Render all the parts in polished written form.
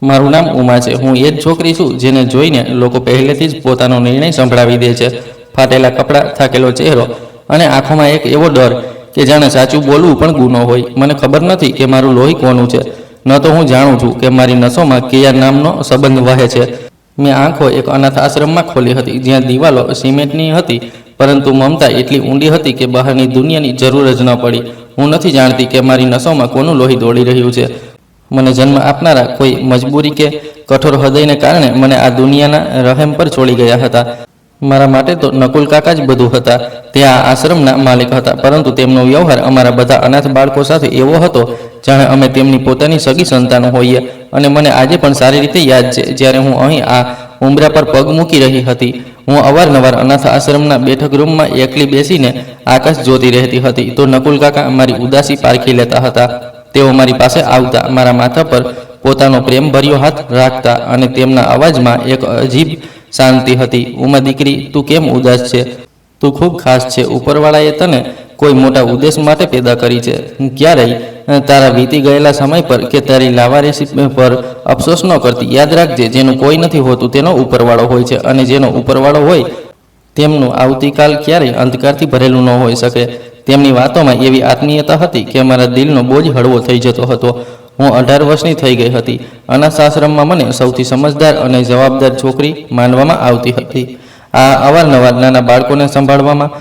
મારું નામ ઉમા છે। હું એ જ છોકરી છું જેને જોઈને લોકો પહેલેથી જ પોતાનો નિર્ણય સંભળાવી દે છે। ફાટેલા કપડાં, થાકેલો ચહેરો અને આંખોમાં એક એવો ડર કે જાણે સાચું બોલવું પણ ગુનો હોય। મને ખબર નથી કે મારું લોહી કોનું છે, ન તો હું જાણું છું કે મારી નસોમાં કયા નામનો સંબંધ વહે છે। મેં આંખો એક અનાથ આશ્રમમાં ખોલી હતી, જ્યાં દિવાલો સિમેન્ટની હતી, પરંતુ મમતા એટલી ઊંડી હતી કે બહારની દુનિયાની જરૂર જ ન પડી। હું નથી જાણતી કે મારી નસોમાં કોનું લોહી દોડી રહ્યું છે। મને જન્મ આપનારા કોઈ મજબૂરી કે કઠોર હૃદયને કારણે મને આ દુનિયાના રહેમ પર છોડી ગયા હતા। મારા માટે તો નકુલ કાકા જ બધું હતા। તે આ આશ્રમના માલિક હતા, પરંતુ તેમનો વ્યવહાર અમારા બધા અનાથ બાળકો સાથે એવો હતો જાણે અમે તેમની પોતાની સગી સંતાનો હોઈએ। અને મને આજે પણ સારી રીતે યાદ છે, જ્યારે હું અહીં આ ઉંબરા પર પગ મૂકી રહી હતી, હું અવારનવાર અનાથ આશ્રમના બેઠક રૂમમાં એકલી બેસીને આકાશ જોતી રહેતી હતી, તો નકુલ કાકા મારી ઉદાસી પારખી લેતા હતા। તેઓ મારી પાસે આવતા, મારા માથા પર પોતાનો પ્રેમભર્યો હાથ રાખતા અને તેમના અવાજમાં એક અજીબ શાંતિ હતી। ઉમા દીકરી, તું કેમ ઉદાસ છે? તું ખૂબ ખાસ છે। ઉપરવાળાએ તને કોઈ મોટા ઉદ્દેશ માટે પેદા કરી છે। ક્યારેય તારા વીતી ગયેલા સમય પર કે તારી લાવારીસી પર અફસોસ ન કરતી। યાદ રાખજે, જેનું કોઈ નથી હોતું તેનો ઉપરવાળો હોય છે, અને જેનો ઉપરવાળો હોય તેમનું આવતીકાલ ક્યારેય અંધકારથી ભરેલું ન હોઈ શકે। તેમની વાતોમાં એવી આત્મીયતા હતી કે મારા દિલનો બોજ હળવો થઈ જતો હતો। હું 18 વર્ષની થઈ ગઈ હતી। અનાથ આશ્રમમાં મને સૌથી સમજદાર અને જવાબદાર છોકરી માનવામાં આવતી હતી। આ અવારનવાર નાના બાળકોને સંભાળવામાં,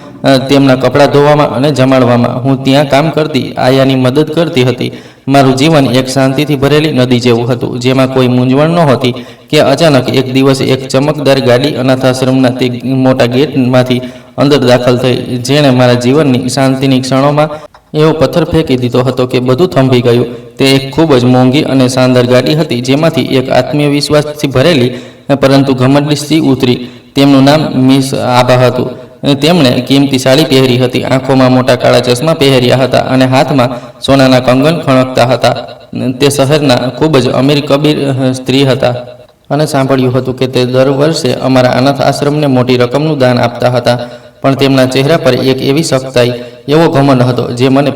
તેમના કપડાં ધોવામાં અને જમાડવામાં હું ત્યાં કામ કરતી આયાની મદદ કરતી હતી। મારું જીવન એક શાંતિથી ભરેલી નદી જેવું હતું, જેમાં કોઈ મૂંઝવણ નહોતી કે અચાનક એક દિવસ એક ચમકદાર ગાડી અનાથ આશ્રમના તે મોટા ગેટમાંથી અંદર દાખલ થઈ, જેણે મારા જીવનની શાંતિની ક્ષણોમાં એવો પથ્થર ફેંકી દીધો હતો કે બધું થંભી ગયું। તે એક ખૂબ જ મોંઘી અને શાનદાર ગાડી હતી, જેમાંથી એક આત્મીય વિશ્વાસથી ભરેલી પરંતુ ઘમંડી સ્ત્રી ઉતરી। તેમનું નામ મિસ આભા હતું। તેમણે કિંમતી સાડી પહેરી હતી, આંખોમાં મોટા કાળા ચશ્મા પહેર્યા હતા અને હાથમાં સોનાના કંગન ખણકતા હતા। તે શહેરના ખૂબ જ અમીર કબીર સ્ત્રી હતા અને સાંભળ્યું હતું કે તે દર વર્ષે અમારા અનાથ આશ્રમને મોટી રકમનું દાન આપતા હતા। પણ તેમના ચહેરા પર એક એવી સખ્તાઈ, એવો ઘમંડ હતો જે મને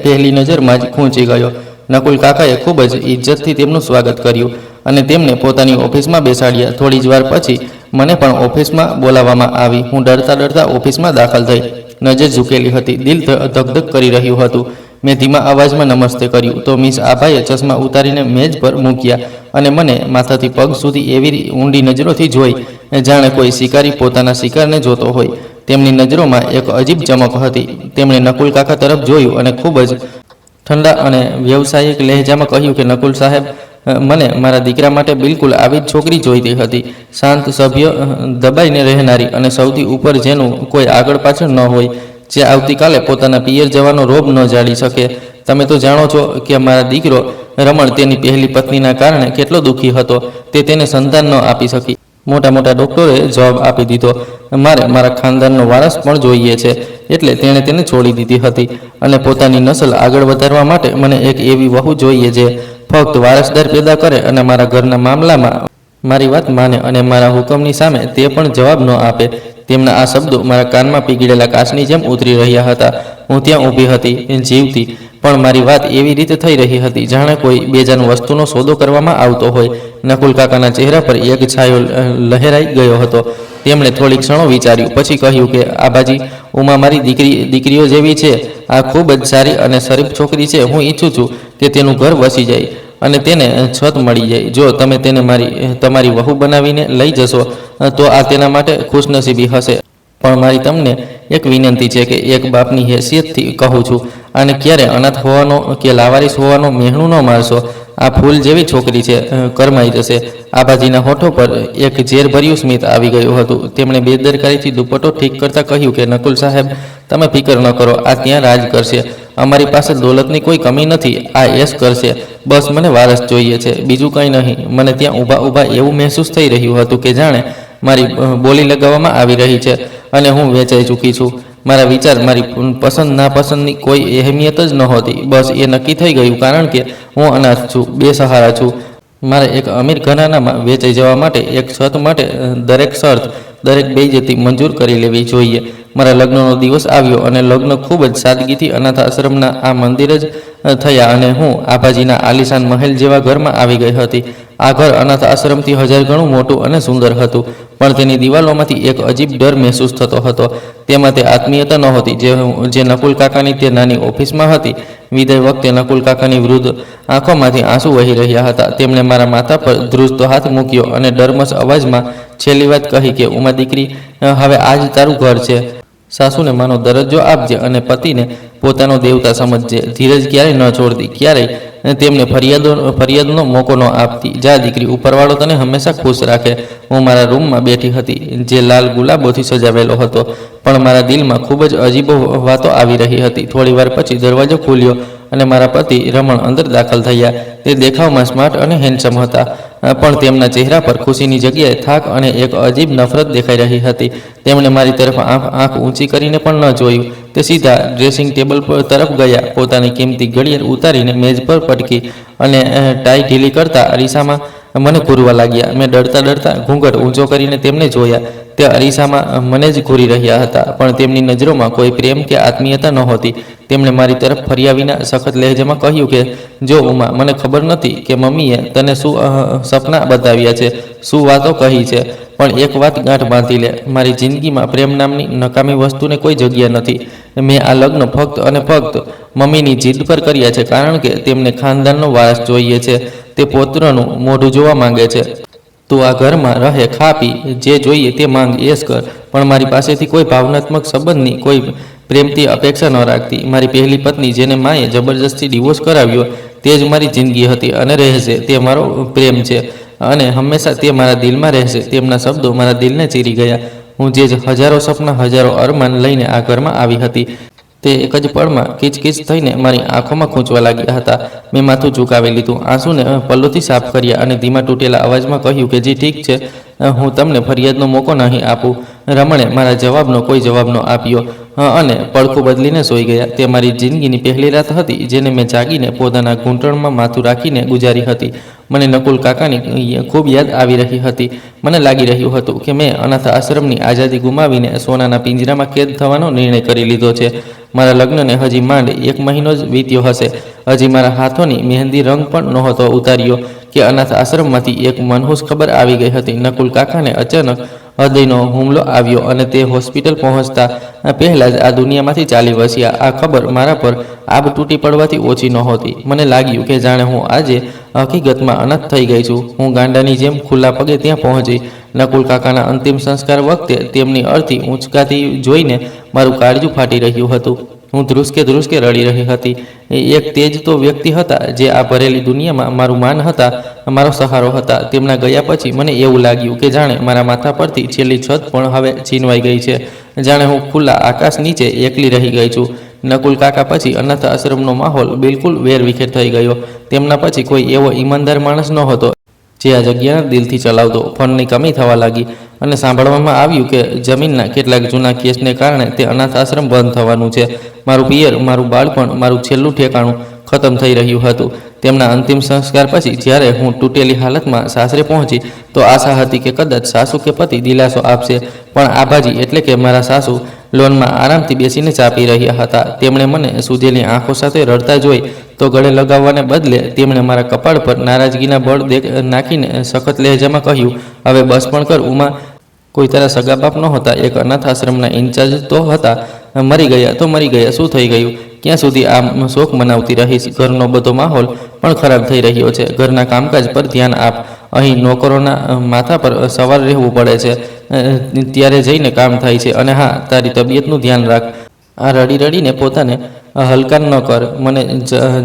પહેલી નજરમાં જ ખૂંચી ગયો। નકુલ કાકાએ ખૂબ જ ઇજ્જતથી તેમનું સ્વાગત કર્યું અને તેમને પોતાની ઓફિસમાં બેસાડ્યા। થોડી જ વાર પછી મને પણ ઓફિસમાં બોલાવવામાં આવી। હું ડરતા ઓફિસમાં દાખલ થઈ, નજર ઝૂકેલી હતી, દિલ ધક કરી રહ્યું હતું। મેં ધીમા અવાજમાં નમસ્તે કર્યું તો મિસ આભાએ ચશ્મા ઉતારીને મેજ પર મૂક્યા અને મને માથાથી પગ સુધી એવી ઊંડી નજરોથી જોઈ, જાણે કોઈ શિકારી પોતાના શિકારને જોતો હોય। તેમની નજરોમાં એક અજીબ ચમક હતી। તેમણે નકુલ કાકા તરફ જોયું અને ખૂબ જ ઠંડા અને વ્યવસાયિક લહેજામાં કહ્યું કે નકુલ સાહેબ, મને મારા દીકરા માટે બિલકુલ આવી જ છોકરી જોઈતી હતી। શાંત, સભ્ય, દબાઈને રહેનારી અને સૌથી ઉપર જેનું કોઈ આગળ પાછળ ન હોય, જે આવતીકાલે પોતાના પિયર જવાનો રોબ ન જાળી શકે। તમે તો જાણો છો કે મારા દીકરો રમણ તેની પહેલી પત્નીના કારણે કેટલો દુઃખી હતો। તે તેને સંતાન ન આપી શકી। મોટા ડોક્ટરે જવાબ આપી દીધો, મારે મારા ખાનદાનનો વારસ પણ જોઈએ છે। એટલે તેણે તેને છોડી દીધી હતી અને પોતાની નસલ આગળ વધારવા માટે મને એક એવી વહુ જોઈએ જે ફક્ત વારસદાર પેદા કરે અને મારા ઘરના મામલામાં મારી વાત માને અને મારા હુકમની સામે તે પણ જવાબ ન આપે। તેમના આ શબ્દો મારા કાનમાં પીગળેલા કાચની જેમ ઉતરી રહ્યા હતા। હું ત્યાં ઊભી હતી, જીવતી, પણ મારી વાત એવી રીતે થઈ રહી હતી જાણે કોઈ બેજાન વસ્તુનો સોદો કરવામાં આવતો હોય। નકુલ કાકાના ચહેરા પર એક છાયો લહેરાઈ ગયો હતો। તેમણે થોડી ક્ષણો વિચાર્યું, પછી કહ્યું કે આબાજી, ઉમા મારી દીકરીઓ જેવી છે। આ ખૂબ જ સારી અને શરીફ છોકરી છે। હું ઈચ્છું છું કે તેનું ઘર વસી જાય અને તેને છત મળી જાય। જો તમે તેને તમારી વહુ બનાવીને લઈ જશો તો આ તેના માટે ખુશનસીબી હશે। પણ મારી તમને એક વિનંતી છે કે એક બાપની હેસિયતથી કહું છું, આને ક્યારે અનાથ હોવાનો કે લાવારીસ હોવાનો મહેણું ન મારશો। આ ફૂલ જેવી છોકરી છે, કરમાઈ જશે। આબાજીના હોઠો પર એક ઝેરભર્યું સ્મિત આવી ગયું હતું। તેમણે બેદરકારીથી દુપટ્ટો ઠીક કરતા કહ્યું કે નકુલ સાહેબ, તમે ફિકર ન કરો, આ ત્યાં રાજ કરશે। અમારી પાસે દોલતની કોઈ કમી નથી, આ એશ કરશે। બસ મને વારસ જોઈએ છે, બીજું કંઈ નહીં। મને ત્યાં ઊભા એવું મહેસૂસ થઈ રહ્યું હતું કે જાણે મારી બોલી લગાવવામાં આવી રહી છે અને હું વેચાઈ ચૂકી છું। મારા વિચાર, મારી પસંદ નાપસંદની કોઈ અહેમિયત જ નહોતી। બસ એ નક્કી થઈ ગયું, કારણ કે હું અનાથ છું, બેસહારા છું। મારે એક અમીર ઘરાનામાં વેચાઈ જવા માટે, એક છત માટે દરેક શરત, દરેક બેઇજ્જતી મંજૂર કરી લેવી જોઈએ। મારા લગ્નનો દિવસ આવ્યો અને લગ્ન ખૂબ જ સાદગીથી અનાથ આશ્રમના આ મંદિર જ થયા અને હું આભાજીના આલિશાન મહેલ જેવા ઘરમાં આવી ગઈ હતી। આ ઘર અનાથ આશ્રમથી 1000 ગણું મોટું અને સુંદર હતું, પણ તેની દિવાલોમાંથી એક અજીબ ડર મહેસૂસ થતો હતો. તેમાં તે આત્મીયતા નહોતી જે નકુલ કાકાની તે નાની ઓફિસમાં હતી. વિદાય વખતે નકુલ કાકાની વૃદ્ધ આંખોમાંથી આંસુ વહી રહ્યા હતા. તેમણે મારા માથા પર ધ્રુજતો હાથ મૂક્યો અને ડરમસ અવાજમાં છેલ્લી વાત કહી કે ઉમા દીકરી, હવે આજ તારું ઘર છે. સાસુને માનો દરજ્જો આપજે અને પતિને પોતાનો દેવતા સમજજે. ધીરજ ક્યારેય ન છોડતી, ક્યારેય તેમને ફરિયાદનો મોકો ન આપતી. જા દીકરી, ઉપરવાળો તને હંમેશા ખુશ રાખે. હું મારા રૂમમાં બેઠી હતી, જે લાલ ગુલાબોથી સજાવેલો હતો, પણ મારા દિલમાં ખૂબ જ અજીબો વાતો આવી રહી હતી. થોડી વાર પછી દરવાજો ખુલ્યો અને મારા પતિ રમણ અંદર દાખલ થયા. તે દેખાવમાં સ્માર્ટ અને હેન્ડસમ હતા, પણ તેમના ચહેરા પર ખુશીની જગ્યાએ થાક અને એક અજીબ નફરત દેખાઈ રહી હતી. તેમણે મારી તરફ આંખ ઊંચી કરીને પણ ન જોયું. તે સીધા ડ્રેસિંગ ટેબલ તરફ ગયા. પોતાની કિંમતી ઘડિયાળ ઉતારીને મેજ પર પટકી અને ટાઈ ઢીલી કરતા અરીસામાં મને ઘૂરવા લાગ્યા. મેં ડરતા ઘૂંઘટ ઊંચો કરીને તેમને જોયા. તે અરીસામાં મને જ ઘૂરી રહ્યા હતા, પણ તેમની નજરોમાં કોઈ પ્રેમ કે આત્મીયતા નહોતી. તેમણે મારી તરફ ફર્યા વિના સખત લહેજામાં કહ્યું કે જો ઉમા, મને ખબર નથી કે મમ્મીએ તને શું સપના બતાવ્યા છે, શું વાતો કહી છે, પણ એક વાત ગાંઠ બાંધી લે, મારી જિંદગીમાં પ્રેમ નામની નકામી વસ્તુને કોઈ જગ્યા નથી. મેં આ લગ્ન ફક્ત અને ફક્ત મમ્મીની જીદ પર કર્યા છે, કારણ કે તેમને ખાનદાનનો વારસ જોઈએ છે. તે પૌત્રનું મોઢું જોવા માંગે છે. તું આ ઘરમાં રહે, ખા પી, જે જોઈએ તે માંગ એશ કર, પણ મારી પાસેથી કોઈ ભાવનાત્મક સંબંધની, કોઈ પ્રેમથી અપેક્ષા ન રાખતી. મારી પહેલી પત્ની, જેને માએ જબરજસ્તી ડિવોર્સ કરાવ્યો, તે જ મારી જિંદગી હતી અને રહેશે. તે મારો પ્રેમ છે અને હંમેશા તે મારા દિલમાં રહેશે. તેમના શબ્દો મારા દિલને ચીરી ગયા. હું જે હજારો સપના, હજારો અરમાન લઈને આ ઘરમાં આવી હતી, તે એક જ પળમાં કિચકિચ થઈને મારી આંખોમાં ખૂંચવા લાગ્યા હતા. મેં માથું ઝુકાવી લીધું, આંસુને પલ્લોથી સાફ કર્યા અને ધીમા તૂટેલા અવાજમાં કહ્યું કે જી ઠીક છે, હું તમને ફરિયાદનો મોકો નહીં આપું. રમણે મારા જવાબનો કોઈ જવાબ ન આપ્યો અને પડખું બદલીને સૂઈ ગયા. તે મારી જિંદગીની પહેલી રાત હતી, જેને મેં જાગીને પોતાના ઘૂંટણમાં માથું રાખીને ગુજારી હતી. મને નકુલ કાકાની ખૂબ યાદ આવી રહી હતી. મને લાગી રહ્યું હતું કે મેં અનાથ આશ્રમની આઝાદી ગુમાવીને સોનાના પિંજરામાં કેદ થવાનો નિર્ણય કરી લીધો છે. મારા લગ્નને હજી માંડ 1 મહિનો જ વીત્યો હશે. હજી મારા હાથોની મહેંદી રંગ પણ નહોતો ઉતાર્યો કે અનાથ આશ્રમમાંથી એક મનહૂસ ખબર આવી ગઈ હતી. નકુલ કાકાને અચાનક હૃદયનો હુમલો આવ્યો અને તે હોસ્પિટલ પહોંચતા પહેલાં જ આ દુનિયામાંથી ચાલી વસ્યા. આ ખબર મારા પર આબ તૂટી પડવાથી ઓછી નહોતી. મને લાગ્યું કે જાણે હું આજે હકીકતમાં અનાથ થઈ ગઈ છું. હું ગાંડાની જેમ ખુલ્લા પગે ત્યાં પહોંચી. નકુલ કાકાના અંતિમ સંસ્કાર વખતે તેમની અર્થી ઊંચકાતી જોઈને મારું કાળજું ફાટી રહ્યું હતું. હું ધ્રુસકે રડી રહી હતી. એક તેજ તો વ્યક્તિ હતા, જે આ ભરેલી દુનિયામાં મારું માન હતા, મારો સહારો હતા. તેમના ગયા પછી મને એવું લાગ્યું કે જાણે મારા માથા પરથી છેલ્લી છત પણ હવે છીનવાઈ ગઈ છે. જાણે હું ખુલ્લા આકાશ નીચે એકલી રહી ગઈ છું. નકુલ કાકા પછી અનાથ આશ્રમનો માહોલ બિલકુલ વેરવિખેર થઈ ગયો. તેમના પછી કોઈ એવો ઈમાનદાર માણસ નહોતો જે આ જગ્યાને દિલથી ચલાવતો. ફંડની કમી થવા લાગી અને સાંભળવામાં આવ્યું કે જમીનના કેટલાક જૂના કેસને કારણે તે અનાથ આશ્રમ બંધ થવાનું છે. મારું પિયર, મારું બાળપણ, મારું છેલ્લું ઠેકાણું ખતમ થઈ રહ્યું હતું. તેમના અંતિમ સંસ્કાર પછી જ્યારે હું તૂટેલી હાલતમાં સાસરે પહોંચી, તો આશા હતી કે કદાચ સાસુ કે પતિ દિલાસો આપશે, પણ આભાજી એટલે કે મારા સાસુ લોનમાં આરામથી બેસીને ચા પી રહ્યા હતા. તેમણે મને સૂજેલી આંખો સાથે રડતા જોઈ તો ગળે લગાવવાને બદલે તેમણે મારા કપાળ પર નારાજગીના બળ નાખીને સખત લહેજામાં કહ્યું, હવે બસ પણ કર ઉમા, કોઈ તારા સગા બાપ નહોતા, એક અનાથ આશ્રમના ઇન્ચાર્જ તો હતા. મરી ગયા તો મરી ગયા, શું થઈ ગયું? ક્યાં સુધી આ શોક મનાવતી રહીશ? ઘરનો બધો માહોલ પણ ખરાબ થઈ રહ્યો છે. ઘરના કામકાજ પર ધ્યાન આપ. અહીં નોકરોના માથા પર સવાર રહેવું પડે છે, ત્યારે જઈને કામ થાય છે. અને હા, તારી તબિયતનું ધ્યાન રાખ. આ રડીને પોતાને હલકાન ન કર. મને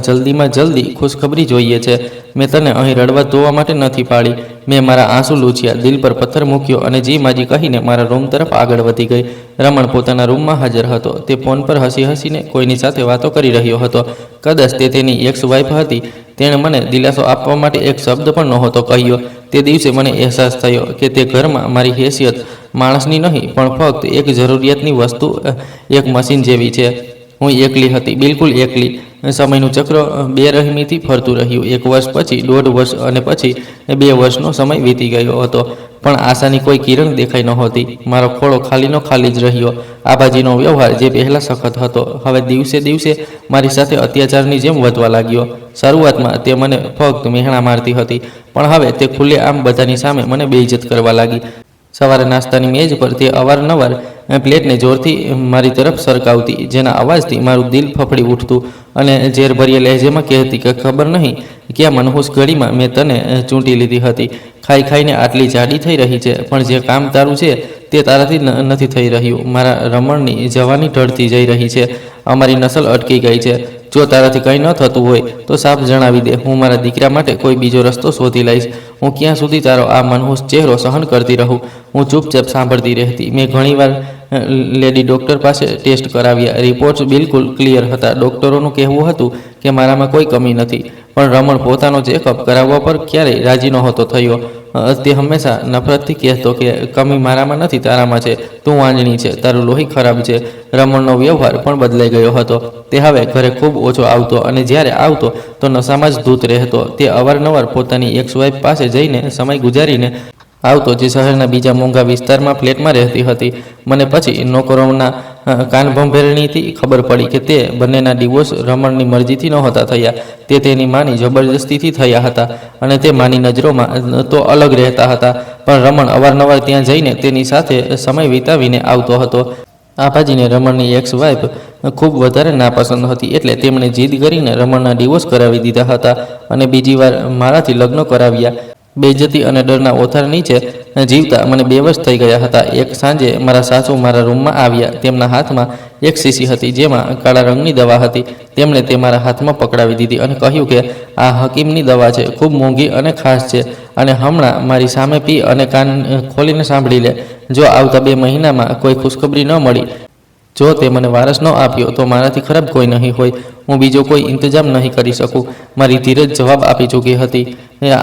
જલ્દીમાં જલ્દી ખુશખબરી જોઈએ છે. મેં તને અહીં રડવા ધોવા માટે નથી પાડી. મેં મારા આંસુ લૂછ્યા, દિલ પર પથ્થર મૂક્યો અને જી માજી કહીને મારા રૂમ તરફ આગળ વધી ગઈ. રમણ પોતાના રૂમમાં હાજર હતો. તે ફોન પર હસીને કોઈની સાથે વાતો કરી રહ્યો હતો. કદાચ તે તેની એક્સ વાઇફ હતી. તેણે મને દિલાસો આપવા માટે એક શબ્દ પણ નહોતો કહ્યો. તે દિવસે મને અહેસાસ થયો કે તે ઘરમાં મારી હેસિયત માણસની નહીં, પણ ફક્ત એક જરૂરિયાતની વસ્તુ, એક મશીન જેવી છે. હું એકલી હતી, બિલકુલ એકલી. સમયનું ચક્ર બેરહેમીથી ફરતું રહ્યું. 1 વર્ષ પછી, 1.5 વર્ષ અને પછી 2 વર્ષનો સમય વીતી ગયો હતો. પણ આશાની કોઈ કિરણ દેખાઈ નહોતી. મારો ખોળો ખાલીનો ખાલી જ રહ્યો. આબાજીનો વ્યવહાર જે પહેલાં સખત હતો, હવે દિવસે દિવસે મારી સાથે અત્યાચારની જેમ વધવા લાગ્યો. શરૂઆતમાં તે મને ફક્ત મહેણા મારતી હતી, પણ હવે તે ખુલ્લેઆમ બધાની સામે મને બેઇજ્જત કરવા લાગી. સવારે નાસ્તાની મેજ પર તે અવારનવાર પ્લેટને જોરથી મારી તરફ સરકાવતી, જેના અવાજથી મારું દિલ ફફડી ઉઠતું અને ઝેરભર્યા લહેજેમાં કહેતી કે ખબર નહીં ક્યાં મનહૂસ ઘડીમાં મેં તને ચૂંટી લીધી હતી. ખાઈ ખાઈને આટલી જાડી થઈ રહી છે, પણ જે કામ તારું છે તે તારાથી નથી થઈ રહ્યું. મારા રમણની જવાની ઢળતી જઈ રહી છે. અમારી નસલ અટકી ગઈ છે. જો તારાથી કંઈ ન થતું હોય તો સાફ જણાવી દે. હું મારા દીકરા માટે કોઈ બીજો રસ્તો શોધી લઈશ. હું ક્યાં સુધી તારો આ મનહૂસ ચહેરો સહન કરતી રહું? હું ચૂપચાપ સાંભળતી રહેતી. મેં ઘણીવાર લેડી ડૉક્ટર પાસે ટેસ્ટ કરાવ્યા. રિપોર્ટ્સ બિલકુલ ક્લિયર હતા. ડૉક્ટરોનું કહેવું હતું કે મારામાં કોઈ કમી નથી, પણ રમણ પોતાનો ચેકઅપ કરાવવા પર ક્યારેય રાજી નહોતો થયો. તે હંમેશા નફરતથી કહેતો કે કમી મારામાં નથી, તારામાં છે. તું વાંજણી છે, તારું લોહી ખરાબ છે. રમણનો વ્યવહાર પણ બદલાઈ ગયો હતો. તે હવે ઘરે ખૂબ ઓછો આવતો અને જ્યારે આવતો તો નશામાં જ ધૂત રહેતો. તે અવારનવાર પોતાની એક્સ વાઇફ પાસે જઈને સમય ગુજારીને આવતો, જે શહેરના બીજા મોંઘા વિસ્તારમાં ફ્લેટમાં રહેતી હતી. મને પછી નોકરોના કાનભંભેરણીથી ખબર પડી કે તે બંનેના ડિવોર્સ રમણની મરજીથી નહોતા થયા. તે તેની માની જબરજસ્તીથી થયા હતા અને તે માની નજરોમાં તો અલગ રહેતા હતા, પણ રમણ અવારનવાર ત્યાં જઈને તેની સાથે સમય વિતાવીને આવતો હતો. આભાજીને રમણની એક્સ વાઇફ ખૂબ વધારે નાપસંદ હતી, એટલે તેમણે જીદ કરીને રમણના ડિવોર્સ કરાવી દીધા હતા અને બીજી વાર મારાથી લગ્ન કરાવ્યા. બેઇજ્જતી અને ડરના ઓથાર નીચે જીવતા મને બેવશ થઈ ગયા હતા. એક સાંજે મારા સાસુ મારા રૂમમાં આવ્યા. તેમના હાથમાં એક શીશી હતી, જેમાં કાળા રંગની દવા હતી. તેમણે તે મારા હાથમાં પકડાવી દીધી અને કહ્યું કે આ હકીમની દવા છે, ખૂબ મોંઘી અને ખાસ છે, અને હમણાં મારી સામે પી અને કાન ખોલીને સાંભળી લે. જો આવતા 2 મહિનામાં કોઈ ખુશખબરી ન મળી, જો તે મને વારસ ન આપ્યો, તો મારાથી ખરાબ કોઈ નહીં હોય. હું બીજો કોઈ ઇંતજામ નહીં કરી શકું. મારી ધીરજ જવાબ આપી ચૂકી હતી.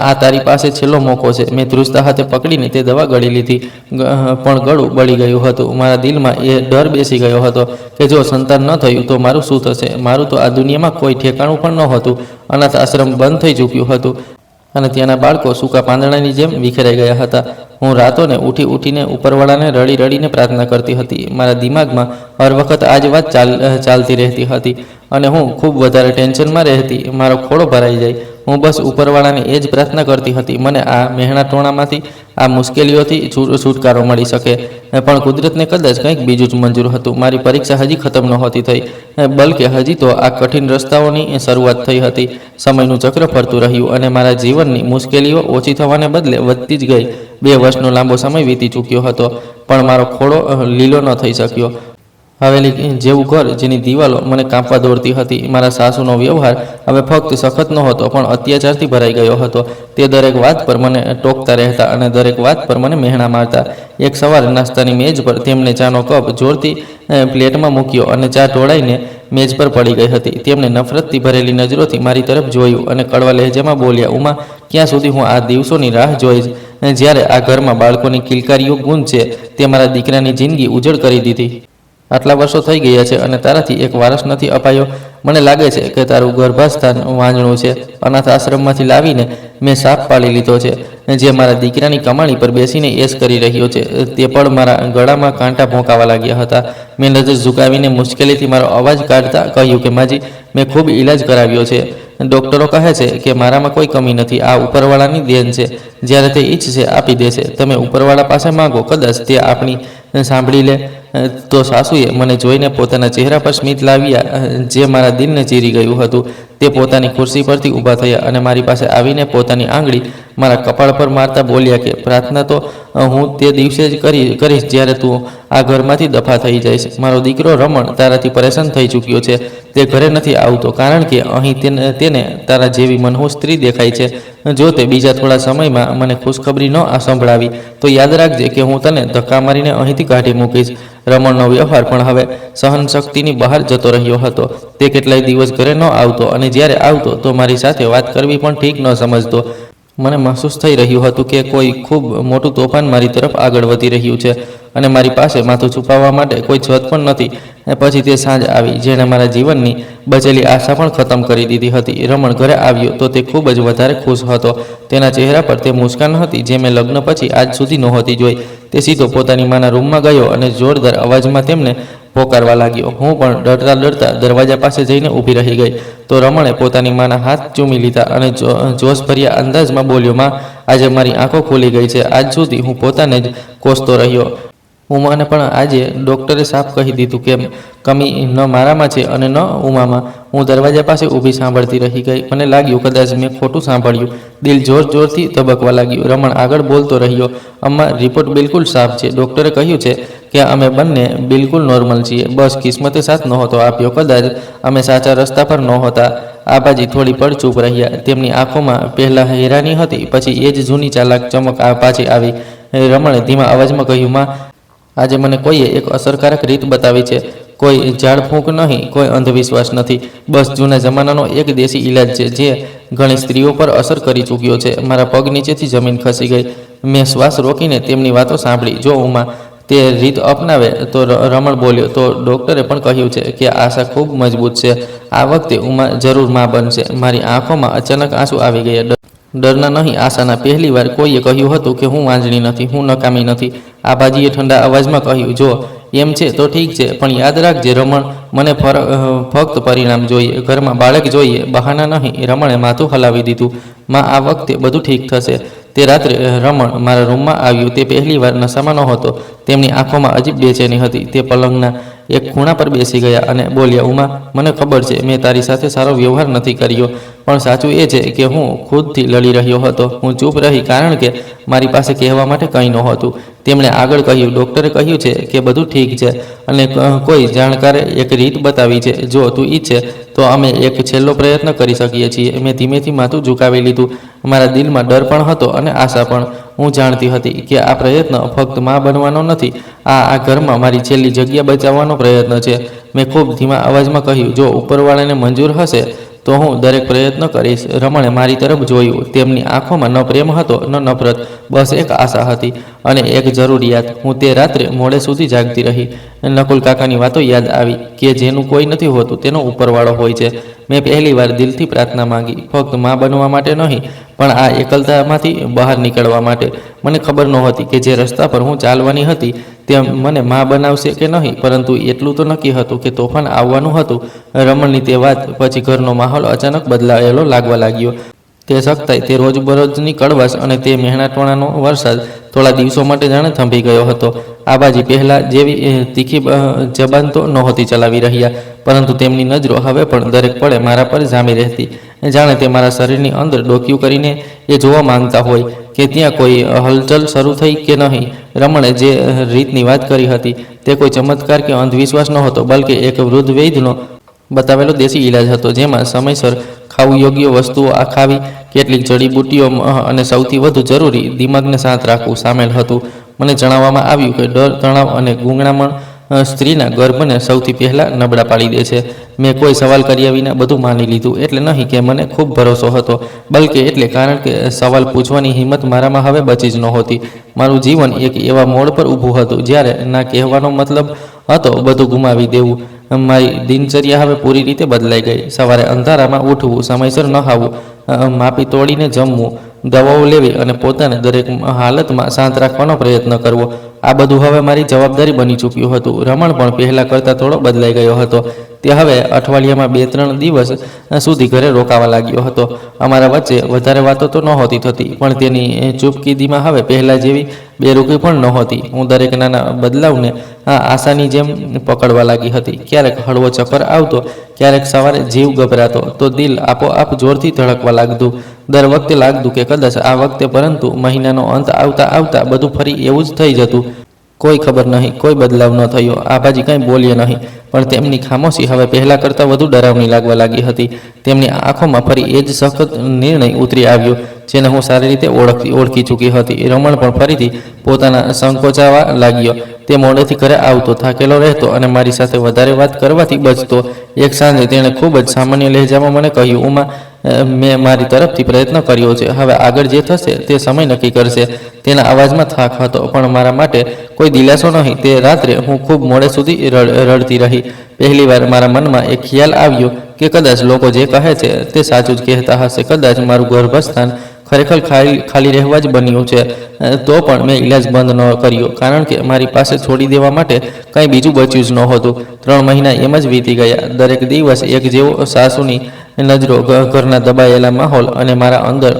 આ તારી પાસે છેલ્લો મોકો છે. મેં ધ્રુજતા હાથે પકડીને તે દવા ગળી લીધી, પણ ગળું બળી ગયું હતું. મારા દિલમાં એ ડર બેસી ગયો હતો કે જો સંતાન ન થયું તો મારું શું થશે. મારું તો આ દુનિયામાં કોઈ ઠેકાણું પણ નહોતું. અનાથ આશ્રમ બંધ થઈ ચૂક્યું હતું અને ત્યાંના બાળકો સૂકા પાંદડાની જેમ વિખેરાઈ ગયા હતા. હું રાતોને ઉઠીને ઉપરવાળાને રડી રડીને પ્રાર્થના કરતી હતી. મારા દિમાગમાં હર વખત આ જ વાત ચાલતી રહેતી હતી અને હું ખૂબ વધારે ટેન્શનમાં રહેતી. મારો ખોળો ભરાઈ જાય. હું બસ ઉપરવાળાને એ જ પ્રાર્થના કરતી હતી મને આ મહેણા ટોણામાંથી, આ મુશ્કેલીઓથી છુટકારો મળી શકે. પણ કુદરતને કદાચ કંઈક બીજું જ મંજૂર હતું. મારી પરીક્ષા હજી ખતમ નહોતી થઈ, બલકે હજી તો આ કઠિન રસ્તાઓની શરૂઆત થઈ હતી. સમયનું ચક્ર ફરતું રહ્યું અને મારા જીવનની મુશ્કેલીઓ ઓછી થવાને બદલે વધતી જ ગઈ. 2 વર્ષનો લાંબો સમય વીતી ચૂક્યો હતો, પણ મારો ખોળો લીલો ન થઈ શક્યો. હવેલી જેવું ઘર જેની દિવાલો મને કાપવા દોડતી હતી. મારા સાસુનો વ્યવહાર હવે ફક્ત સખત નહોતો, પણ અત્યાચારથી ભરાઈ ગયો હતો. તે દરેક વાત પર મને ટોકતા રહેતા અને દરેક વાત પર મને મહેણા મારતા. એક સવારે નાસ્તાની મેજ પર તેમણે ચાનો કપ જોરથી પ્લેટમાં મૂક્યો અને ચા ઢોળાઈને મેજ પર પડી ગઈ હતી. તેમણે નફરતથી ભરેલી નજરોથી મારી તરફ જોયું અને કડવા લહેજામાં બોલ્યા, ઉમા, ક્યાં સુધી હું આ દિવસોની રાહ જોઈશ, જ્યારે આ ઘરમાં બાળકોની કિલકારીઓ ગુંજ છે. તે મારા દીકરાની જિંદગી ઉજળ કરી દીધી. આટલા વર્ષો થઈ ગયા છે અને તારાથી એક વારસ નથી અપાયો. મને લાગે છે કે તારું ગર્ભાસ્થાન વાંજણું છે. અનાથ આશ્રમમાંથી લાવીને મેં સાપ પાડી લીધો છે, જે મારા દીકરાની કમાણી પર બેસીને એશ કરી રહ્યો છે. તે પણ મારા ગળામાં કાંટા ભોંકાવા લાગ્યા હતા. મેં નજર ઝુકાવીને મુશ્કેલીથી મારો અવાજ કાઢતા કહ્યું કે માજી, મેં ખૂબ ઈલાજ કરાવ્યો છે. ડૉક્ટરો કહે છે કે મારામાં કોઈ કમી નથી. આ ઉપરવાળાની દેન છે. જ્યારે તે ઈચ્છશે આપી દેશે. તમે ઉપરવાળા પાસે માંગો, કદાચ તે આપણી સાંભળી લે. તો સાસુએ મને જોઈને પોતાના ચહેરા પર સ્મિત લાવ્યા, જે મારા દિલને ચીરી ગયું હતું. તે પોતાની ખુરશી પરથી ઊભા થયા અને મારી પાસે આવીને પોતાની આંગળી મારા કપાળ પર મારતા બોલ્યા કે પ્રાર્થના તો હું તે દિવસે જ કરીશ જ્યારે તું આ ઘરમાંથી દફા થઈ જઈશ. મારો દીકરો રમણ તારાથી પરેશાન થઈ ચૂક્યો છે. તે ઘરે નથી આવતો કારણ કે અહીં તેને તારા જેવી મનહૂસ સ્ત્રી દેખાય છે. જો તે બીજા થોડા સમયમાં મને ખુશખબરી ન સંભળાવી તો યાદ રાખજે કે હું તને ધક્કા મારીને અહીંથી કાઢી મૂકીશ. રમણનો વ્યવહાર પણ હવે સહનશક્તિની બહાર જતો રહ્યો હતો. તે કેટલાય દિવસ ઘરે ન આવતો અને જ્યારે આવતો તો મારી સાથે વાત કરવી પણ ઠીક ન સમજતો. મને મહેસૂસ થઈ રહ્યું હતું કે કોઈ ખૂબ મોટું તોફાન મારી તરફ આગળ વધી રહ્યું છે અને મારી પાસે માથું છુપાવવા માટે કોઈ છત પણ નથી. પછી તે સાંજ આવી જેણે મારા જીવનની બચેલી આશા પણ ખતમ કરી દીધી હતી. રમણ ઘરે આવ્યો તો તે ખૂબ જ વધારે ખુશ હતો. તેના ચહેરા પર તે મુસ્કાન હતી જે મેં લગ્ન પછી આજ સુધી નહોતી જોઈ. તે સીધો પોતાની માના રૂમમાં ગયો અને જોરદાર અવાજમાં તેમને પોકારવા લાગ્યો. હું પણ ડરતા ડરતા દરવાજા પાસે જઈને ઊભી રહી ગઈ તો રમણે પોતાની માના હાથ ચૂમી લીધા અને જોશભર્યા અંદાજમાં બોલ્યો, માં, આજે મારી આંખો ખુલી ગઈ છે. આજ સુધી હું પોતાને જ કોસતો રહ્યો. ઉમાને પણ આજે ડૉક્ટરે સાફ કહી દીધું કે કમી ન મારામાં છે અને ન ઉમામાં. હું દરવાજા પાસે ઊભી સાંભળતી રહી ગઈ. મને લાગ્યું કદાચ મેં ખોટું સાંભળ્યું. દિલ જોર જોરથી ધબકવા લાગ્યું. રમણ આગળ બોલતો રહ્યો, અમ્મા, રિપોર્ટ બિલકુલ સાફ છે. ડૉક્ટરે કહ્યું છે કે અમે બંને બિલકુલ નોર્મલ છીએ. બસ કિસ્મતે સાથ નહોતો આપ્યો. કદાચ અમે સાચા રસ્તા પર નહોતા. આબાજી થોડી પળ ચૂપ રહ્યા. તેમની આંખોમાં પહેલાં હેરાની હતી, પછી એ જ જૂની ચાલાક ચમક પાછી આવી. રમણે ધીમા અવાજમાં કહ્યું, માં, આજે મને કોઈએ એક અસરકારક રીત બતાવી છે. કોઈ ઝાડફૂંક નહીં, કોઈ અંધવિશ્વાસ નથી. બસ જૂના જમાનાનો એક દેશી ઈલાજ છે જે ઘણી સ્ત્રીઓ પર અસર કરી ચૂક્યો છે. મારા પગ નીચેથી જમીન ખસી ગઈ. મેં શ્વાસ રોકીને તેમની વાતો સાંભળી. જો ઉમા તે રીત અપનાવે તો, રમણ બોલ્યો, તો ડૉક્ટરે પણ કહ્યું છે કે આશા ખૂબ મજબૂત છે. આ વખતે ઉમા જરૂર માં બનશે. મારી આંખોમાં અચાનક આંસુ આવી ગયા. ડરના નહીં, આશાના. પહેલી વાર કોઈએ કહ્યું હતું કે હું વાંજણી નથી, હું નકામી નથી. આબાજીએ ઠંડા અવાજમાં કહ્યું, જો એમ છે તો ઠીક છે, પણ યાદ રાખજે રમણ, મને ફક્ત પરિણામ જોઈએ. ઘરમાં બાળક જોઈએ, બહાના નહીં. રમણે માથું હલાવી દીધું. માં, આ વખતે બધું ઠીક થશે. તે રાત્રે રમણ મારા રૂમમાં આવ્યું. તે પહેલી વાર નશામાં નહોતો. તેમની આંખોમાં અજીબ બેચેની હતી. તે પલંગના એક ખૂણા પર બેસી ગયા અને બોલ્યા, ઉમા, મને ખબર છે મેં તારી સાથે સારો વ્યવહાર નથી કર્યો, પણ સાચું એ છે કે હું ખુદથી લડી રહ્યો હતો. હું ચૂપ રહી કારણ કે મારી પાસે કહેવા માટે કંઈ નહોતું. તેમણે આગળ કહ્યું, ડૉક્ટરે કહ્યું છે કે બધું ઠીક છે અને કોઈ જાણકારે એક રીત બતાવી છે. જો તું ઈચ્છે તો અમે એક છેલ્લો પ્રયત્ન કરી શકીએ છીએ. મેં ધીમેથી માથું ઝુકાવી લીધું. મારા દિલમાં ડર પણ હતો અને આશા પણ. હું જાણતી હતી કે આ પ્રયત્ન ફક્ત માં બનવાનો નથી. આ ઘરમાં મારી છેલ્લી જગ્યા બચાવવાનો પ્રયત્ન છે. મેં ખૂબ ધીમા અવાજમાં કહ્યું, જો ઉપરવાળાને મંજૂર હશે તો હું દરેક પ્રયત્ન કરીશ. રમણે મારી તરફ જોયું. તેમની આંખોમાં ન પ્રેમ હતો ન નફરત, બસ એક આશા હતી અને એક જરૂરિયાત. હું તે રાત્રે મોડે સુધી જાગતી રહી. નકુલ કાકાની વાતો યાદ આવી કે જેનું કોઈ નથી હોતું તેનો ઉપરવાળો હોય છે. મેં પહેલી વાર દિલથી પ્રાર્થના માંગી, ફક્ત માં બનવા માટે નહીં, પણ આ એકલતામાંથી બહાર નીકળવા માટે. મને ખબર નહોતી કે જે રસ્તા પર હું ચાલવાની હતી તે મને માં બનાવશે કે નહીં, પરંતુ એટલું તો નક્કી હતું કે તોફાન આવવાનું હતું. રમણની તે વાત પછી ઘરનો માહોલ અચાનક બદલાયેલો લાગવા લાગ્યો. તે સખ્તાઈ, તે રોજબરોજની કડવાશ અને તે મહેનતવાળાનો વરસાદ થોડા દિવસો માટે જાણે થંભી ગયો હતો. આબાજી પહેલાં જેવી તીખી જબાન તો નહોતી ચલાવી રહ્યા, પરંતુ તેમની નજરો હવે પણ દરેક પળે મારા પર જામી રહેતી. જાણે તે મારા શરીરની અંદર ડોક્યું કરીને એ જોવા માંગતા હોય કે ત્યાં કોઈ હલચલ શરૂ થઈ કે નહીં. રમણે જે રીતની વાત કરી હતી તે કોઈ ચમત્કાર કે અંધવિશ્વાસ નહોતો, બલકે એક વૃદ્ધ વૈદ્યનો બતાવેલો દેશી ઈલાજ હતો, જેમાં સમયસર ખાવું યોગ્ય વસ્તુઓ ખાવી, કેટલીક જડીબુટ્ટીઓ અને સૌથી વધુ જરૂરી દિમાગને શાંત રાખવું સામેલ હતું. મને જણાવવામાં આવ્યું કે ડર, તણાવ અને ગૂંગણામણ સ્ત્રીના ગર્ભને સૌથી પહેલાં નબળા પાડી દે છે. મેં કોઈ સવાલ કર્યા વિના બધું માની લીધું. એટલે નહીં કે મને ખૂબ ભરોસો હતો, બલકે એટલે કારણ કે સવાલ પૂછવાની હિંમત મારામાં હવે બચી જ નહોતી. મારું જીવન એક એવા મોડ પર ઊભું હતું જ્યારે ના કહેવાનો મતલબ હતો બધું ગુમાવી દેવું. મારી દિનચર્યા હવે પૂરી રીતે બદલાઈ ગઈ. સવારે અંધારામાં ઉઠવું, સમયસર નહાવું, માપી તોડીને જમવું, દવાઓ લેવી અને પોતાને દરેક હાલતમાં શાંત રાખવાનો પ્રયત્ન કરવો, આ બધું હવે મારી જવાબદારી બની ચૂક્યું હતું. રમણ પણ પહેલાં કરતાં થોડો બદલાઈ ગયો હતો. તે હવે અઠવાડિયામાં 2-3 દિવસ સુધી ઘરે રોકાવા લાગ્યો હતો. અમારા વચ્ચે વધારે વાતો તો નહોતી થતી, પણ તેની ચૂપકીદીમાં હવે પહેલાં જેવી બેરૂકી પણ નહોતી. હું દરેક નાના બદલાવને આશાની જેમ પકડવા લાગી હતી. ક્યારેક હળવો ચક્કર આવતો, ક્યારેક સવારે જીવ ગભરાતો તો દિલ આપોઆપ જોરથી ધડકવા લાગતું. દર વખતે લાગતું કે કદાચ આ વખતે, પરંતુ મહિનાનો અંત આવતા આવતા બધું ફરી એવું જ થઈ જતું. કોઈ ખબર નહીં, કોઈ બદલાવ ન થયો. આબાજી કંઈ બોલ્યા નહીં, પણ તેમની ખામોશી હવે પહેલાં કરતાં વધુ ડરાવની લાગવા લાગી હતી. તેમની આંખોમાં ફરી એ જ સખત નિર્ણય ઉતરી આવ્યો જેને હું સારી રીતે ઓળખી ચૂકી હતી. રમણ પણ ફરીથી પોતાના સંકોચાવા લાગ્યો. તે મોડેથી ઘરે આવતો, થાકેલો રહેતો અને મારી સાથે વધારે વાત કરવાથી બચતો. એક સાંજે તેણે ખૂબ જ સામાન્ય લહેજામાં મને કહ્યું, ઉમા, મેં મારી તરફથી પ્રયત્ન કર્યો છે, હવે આગળ જે થશે તે સમય નક્કી કરશે. તેના અવાજમાં થાક હતો, પણ મારા માટે કોઈ દિલાસો નહીં. તે રાત્રે હું ખૂબ મોડે સુધી રડતી રહી. પહેલીવાર મારા મનમાં એક ખ્યાલ આવ્યો કે કદાચ લોકો જે કહે છે તે સાચું જ કહેતા હશે. કદાચ મારું ગર્ભસ્થાન ખરેખર ખાલી રહેવા જ બન્યું છે. તો પણ મેં ઈલાજ બંધ ન કર્યો, કારણ કે મારી પાસે છોડી દેવા માટે કંઈ બીજું બચ્યું જ નહોતું. 3 મહિના એમ જ વીતી ગયા. દરેક દિવસ એક જેવો. સાસુની નજરો, ઘરના દબાયેલા માહોલ અને મારા અંદર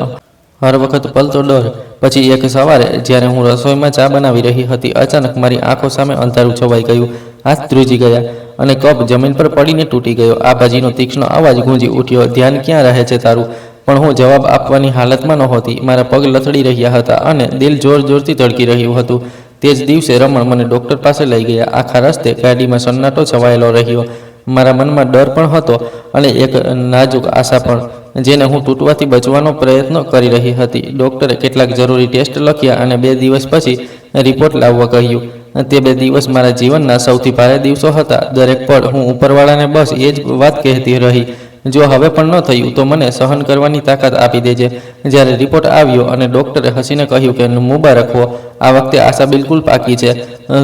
હર વખત પલતો ડર. પછી એક સવારે જ્યારે હું રસોઈમાં ચા બનાવી રહી હતી, અચાનક મારી આંખો સામે અંધારું છવાઈ ગયું. હાથ ધ્રુજી ગયા અને કપ જમીન પર પડીને તૂટી ગયો. આબાજીનો તીક્ષ્ણ અવાજ ગૂંજી ઉઠ્યો, ધ્યાન ક્યાં રહે છે તારું? પણ હું જવાબ આપવાની હાલતમાં નહોતી. મારા પગ લથડી રહ્યા હતા અને દિલ જોર જોરથી ધડકી રહ્યું હતું. તે જ દિવસે રમણ મને ડૉક્ટર પાસે લઈ ગયા. આખા રસ્તે ગાડીમાં સન્નાટો છવાયેલો રહ્યો. મારા મનમાં ડર પણ હતો અને એક નાજુક આશા પણ, જેને હું તૂટવાથી બચવાનો પ્રયત્ન કરી રહી હતી. ડૉક્ટરે કેટલાક જરૂરી ટેસ્ટ લખ્યા અને 2 દિવસ પછી રિપોર્ટ લાવવા કહ્યું. તે 2 દિવસ મારા જીવનના સૌથી ભારે દિવસો હતા. દરેક પળ હું ઉપરવાળાને બસ એ જ વાત કહેતી રહી, જો હવે પણ ન થયું તો મને સહન કરવાની તાકાત આપી દેજે. જ્યારે રિપોર્ટ આવ્યો અને ડૉક્ટરે હસીને કહ્યું કે મુબારક હો, આ વખતે આશા બિલકુલ પાકી છે,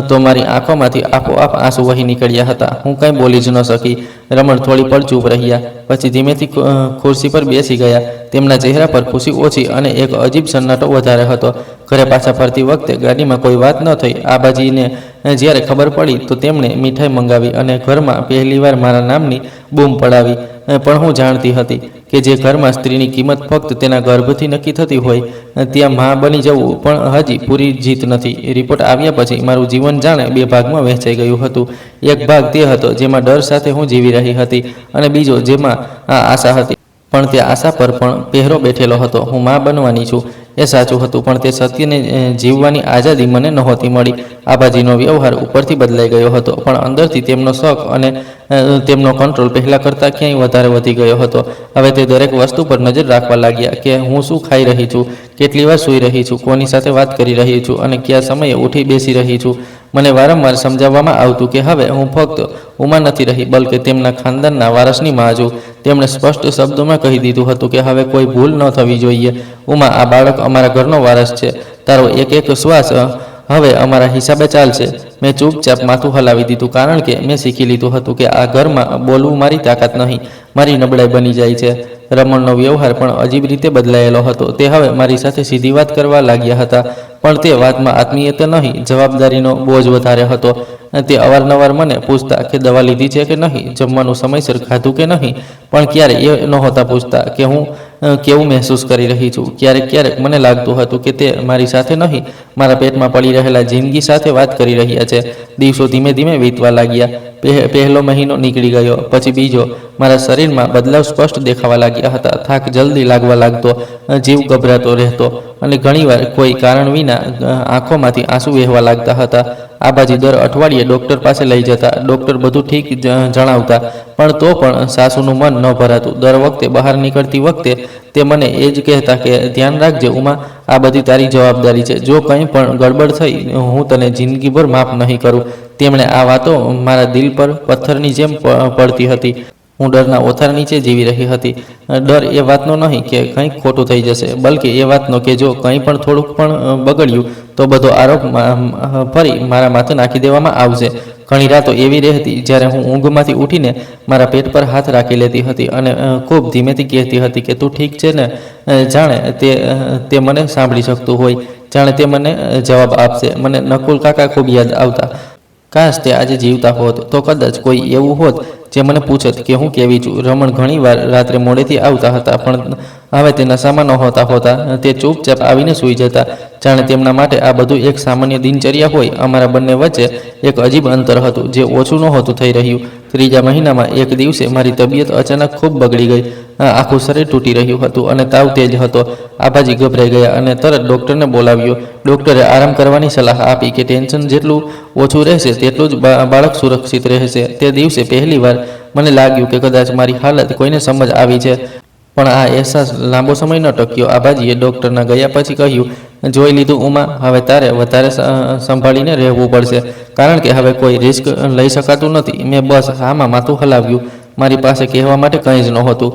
તો મારી આંખોમાંથી આપોઆપ આંસુ વહી નીકળ્યા હતા. હું કંઈ બોલી જ ન શકી. રમણ થોડી પળ ચૂપ રહ્યા, પછી ધીમેથી ખુરશી પર બેસી ગયા. તેમના ચહેરા પર ખુશી ઓછી અને એક અજીબ સન્નાટો વધારે હતો. ઘરે પાછા ફરતી વખતે ગાડીમાં કોઈ વાત ન થઈ. આબાજીને જ્યારે ખબર પડી તો તેમણે મીઠાઈ મંગાવી અને ઘરમાં પહેલીવાર મારા નામની બૂમ પડાવી. પણ હું જાણતી હતી કે જે ઘરમાં સ્ત્રીની કિંમત ફક્ત તેના ગર્ભથી નક્કી થતી હોય, ત્યાં મા બની જવું પણ હજી પૂરી જીત નથી. રિપોર્ટ આવ્યા પછી મારું જીવન જાણે 2 ભાગમાં વહેંચાઈ ગયું હતું. એક ભાગ તે હતો જેમાં ડર સાથે હું જીવી રહી હતી, અને બીજો જેમાં આશા હતી. પણ તે આશા પર પણ પહેરો બેઠેલો હતો. હું મા બનવાની છું એ સાચું હતું, પણ તે સત્યને જીવવાની આઝાદી મને નહોતી મળી. આબાજીનો વ્યવહાર ઉપરથી બદલાઈ ગયો હતો, પણ અંદરથી તેમનો શોખ અને તેમનો કંટ્રોલ પહેલાં કરતાં ક્યાંય વધારે વધી ગયો હતો. હવે તે દરેક વસ્તુ પર નજર રાખવા લાગ્યા, કે હું શું ખાઈ રહી છું, કેટલી વાર સૂઈ રહી છું, કોની સાથે વાત કરી રહી છું અને કયા સમયે ઉઠી બેસી રહી છું. મને વારંવાર સમજાવવામાં આવતું કે હવે હું ફક્ત ઉમા નથી રહી, બલકે તેમના ખાનદાનના વારસની માં છું. તેમણે સ્પષ્ટ શબ્દોમાં કહી દીધું હતું કે હવે કોઈ ભૂલ ન થવી જોઈએ. ઉમા, આ બાળક અમારા ઘરનો વારસ છે. તારો એક એક શ્વાસ હવે અમારા હિસાબે ચાલશે. મેં ચૂપચાપ માથું હલાવી દીધું, કારણ કે મેં શીખી લીધું હતું કે આ ઘરમાં બોલવું મારી તાકાત નહીં, મારી નબળાઈ બની જાય છે. રમણનો વ્યવહાર પણ અજીબ રીતે બદલાયેલો હતો. તે હવે મારી સાથે સીધી વાત કરવા લાગ્યા હતા, પણ તે વાતમાં આત્મીયતા નહીં, જવાબદારીનો બોજ વધારે હતો. તે અવારનવાર મને પૂછતા કે દવા લીધી છે કે નહીં, જમવાનું સમયસર ખાધું કે નહીં, પણ ક્યારેય એ નહોતા પૂછતા કે હું કેવું મહેસૂસ કરી રહી છું. ક્યારેક મને લાગતું હતું કે તે મારી સાથે નહીં, મારા પેટમાં પડી રહેલા જિંદગી સાથે વાત કરી રહ્યા છે. દિવસો ધીમે ધીમે વીતવા લાગ્યા. પહેલો મહિનો નીકળી ગયો, પછી બીજો. મારા શરીરમાં બદલાવ સ્પષ્ટ દેખાવા લાગ્યા હતા. થાક જલ્દી લાગવા લાગતો, જીવ ગભરાતો રહેતો અને ઘણીવાર કોઈ કારણ વિના આંખોમાંથી આંસુ વહેવા લાગતા હતા. આબાજી દર અઠવાડિયે ડૉક્ટર પાસે લઈ જતા. ડૉક્ટર બધું ઠીક જણાવતા, પણ તો પણ સાસુનું મન ન ભરાતું. દર વખતે બહાર નીકળતી વખતે તે મને એ જ કહેતા કે ધ્યાન રાખજે ઉમા, આ બધી તારી જવાબદારી છે. જો કંઈ પણ ગડબડ થઈ, હું તને જિંદગીભર માફ નહીં કરું. તેમણે આ વાતો મારા દિલ પર પથ્થરની જેમ પડતી હતી. હું ડરના ઓથાર નીચે જીવી રહી હતી. ડર એ વાતનો નહીં કે કંઈક ખોટું થઈ જશે, બલકે એ વાતનો કે જો કંઈ પણ થોડુંક પણ બગડ્યું તો બધો આરોપ ફરી મારા માથે નાખી દેવામાં આવશે. ઘણી રાતો એવી રહેતી જ્યારે હું ઊંઘમાંથી ઉઠીને મારા પેટ પર હાથ રાખી લેતી હતી અને ખૂબ ધીમેથી કહેતી હતી કે તું ઠીક છે ને, જાણે તે મને સાંભળી શકતું હોય, જાણે તે મને જવાબ આપશે. મને નકુલ કાકા ખૂબ યાદ આવતા. કાશ તે આજે જીવતા હોત, તો કદાચ કોઈ એવું હોત જે મને પૂછત કે હું કેવી છું. રમણ ઘણીવાર રાત્રે મોડેથી આવતા હતા, પણ હવે તે નશામાં નહોતા હોતા. તે ચૂપચાપ આવીને સૂઈ જતા, જાણે તેમના માટે આ બધું એક સામાન્ય દિનચર્યા હોય. અમારા બંને વચ્ચે એક અજીબ અંતર હતું, જે ઓછું નહોતું થઈ રહ્યું. 3જા મહિનામાં એક દિવસે મારી તબિયત અચાનક ખૂબ બગડી ગઈ. આખું શરીર તૂટી રહ્યું હતું અને તાવ તેજ હતો. આબાજી ગભરાઈ ગયા અને તરત ડૉક્ટરને બોલાવ્યો. ડૉક્ટરે આરામ કરવાની સલાહ આપી કે ટેન્શન જેટલું ઓછું રહેશે તેટલું જ બાળક સુરક્ષિત રહેશે. તે દિવસે પહેલીવાર મને લાગ્યું કે કદાચ મારી હાલત કોઈને સમજ આવી છે. પણ આ અહેસાસ લાંબો સમય ન ટક્યો. આબાજીએ ડૉક્ટરના ગયા પછી કહ્યું જોઈ લીધું ઉમા, હવે તારે વધારે સંભાળીને રહેવું પડશે, કારણ કે હવે કોઈ રિસ્ક લઈ શકાતું નથી. મેં બસ હામાં માથું હલાવ્યું. મારી પાસે કહેવા માટે કંઈ જ નહોતું.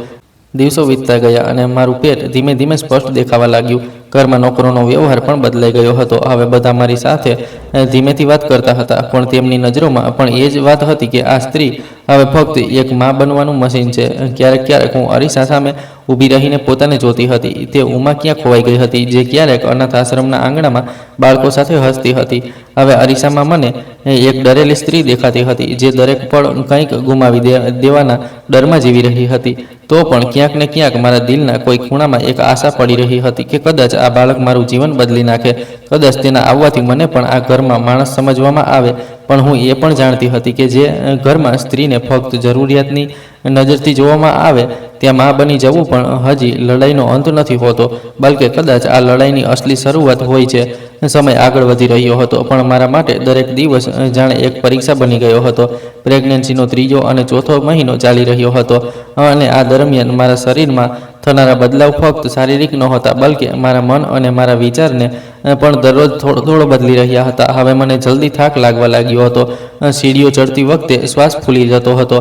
દિવસો વીતતા ગયા અને મારું પેટ ધીમે ધીમે સ્પષ્ટ દેખાવા લાગ્યું. ઘરમાં નોકરોનો વ્યવહાર પણ બદલાઈ ગયો હતો. હવે બધા મારી સાથે ધીમેથી વાત કરતા હતા, પણ તેમની નજરોમાં પણ એ જ વાત હતી કે આ સ્ત્રી હવે ફક્ત એક મા બનવાનું મશીન છે. ક્યારેક ક્યારેક હું અરીસા સામે ઊભી રહીને પોતાને જોતી હતી. તે ઉમા ક્યાં ખોવાઈ ગઈ હતી, જે ક્યારેક અનાથ આશ્રમના આંગણામાં બાળકો સાથે હસતી હતી. હવે અરીસામાં મને એક ડરેલી સ્ત્રી દેખાતી હતી, જે દરેક પળ કંઈક ગુમાવી દેવાના ડરમાં જીવી રહી હતી. તો પણ ક્યાંક ને ક્યાંક મારા દિલના કોઈ ખૂણામાં એક આશા પડી રહી હતી કે કદાચ આ બાળક મારું જીવન બદલી નાખે. કદાચ તેના આવવાથી મને પણ આ ઘરમાં માણસ સમજવામાં આવે. પણ હું એ પણ જાણતી હતી કે જે ઘરમાં સ્ત્રીને ફક્ત જરૂરિયાતની નજરથી જોવામાં આવે, ત્યાં મા બની જવું પણ હજી લડાઈનો અંત નથી હોતો, બલકે કદાચ આ લડાઈની અસલી શરૂઆત હોય છે. સમય આગળ વધી રહ્યો હતો, પણ મારા માટે દરેક દિવસ જાણે એક પરીક્ષા બની ગયો હતો. પ્રેગ્નન્સીનો 3જો અને 4થો મહિનો ચાલી રહ્યો હતો, અને આ દરમિયાન મારા શરીરમાં થનારા બદલાવ ફક્ત શારીરિક નહોતા, બલકે મારા મન અને મારા વિચારને પણ દરરોજ થોડો થોડો બદલી રહ્યા હતા. હવે મને જલ્દી થાક લાગવા લાગ્યો હતો. સીડીઓ ચડતી વખતે શ્વાસ ફૂલી જતો હતો.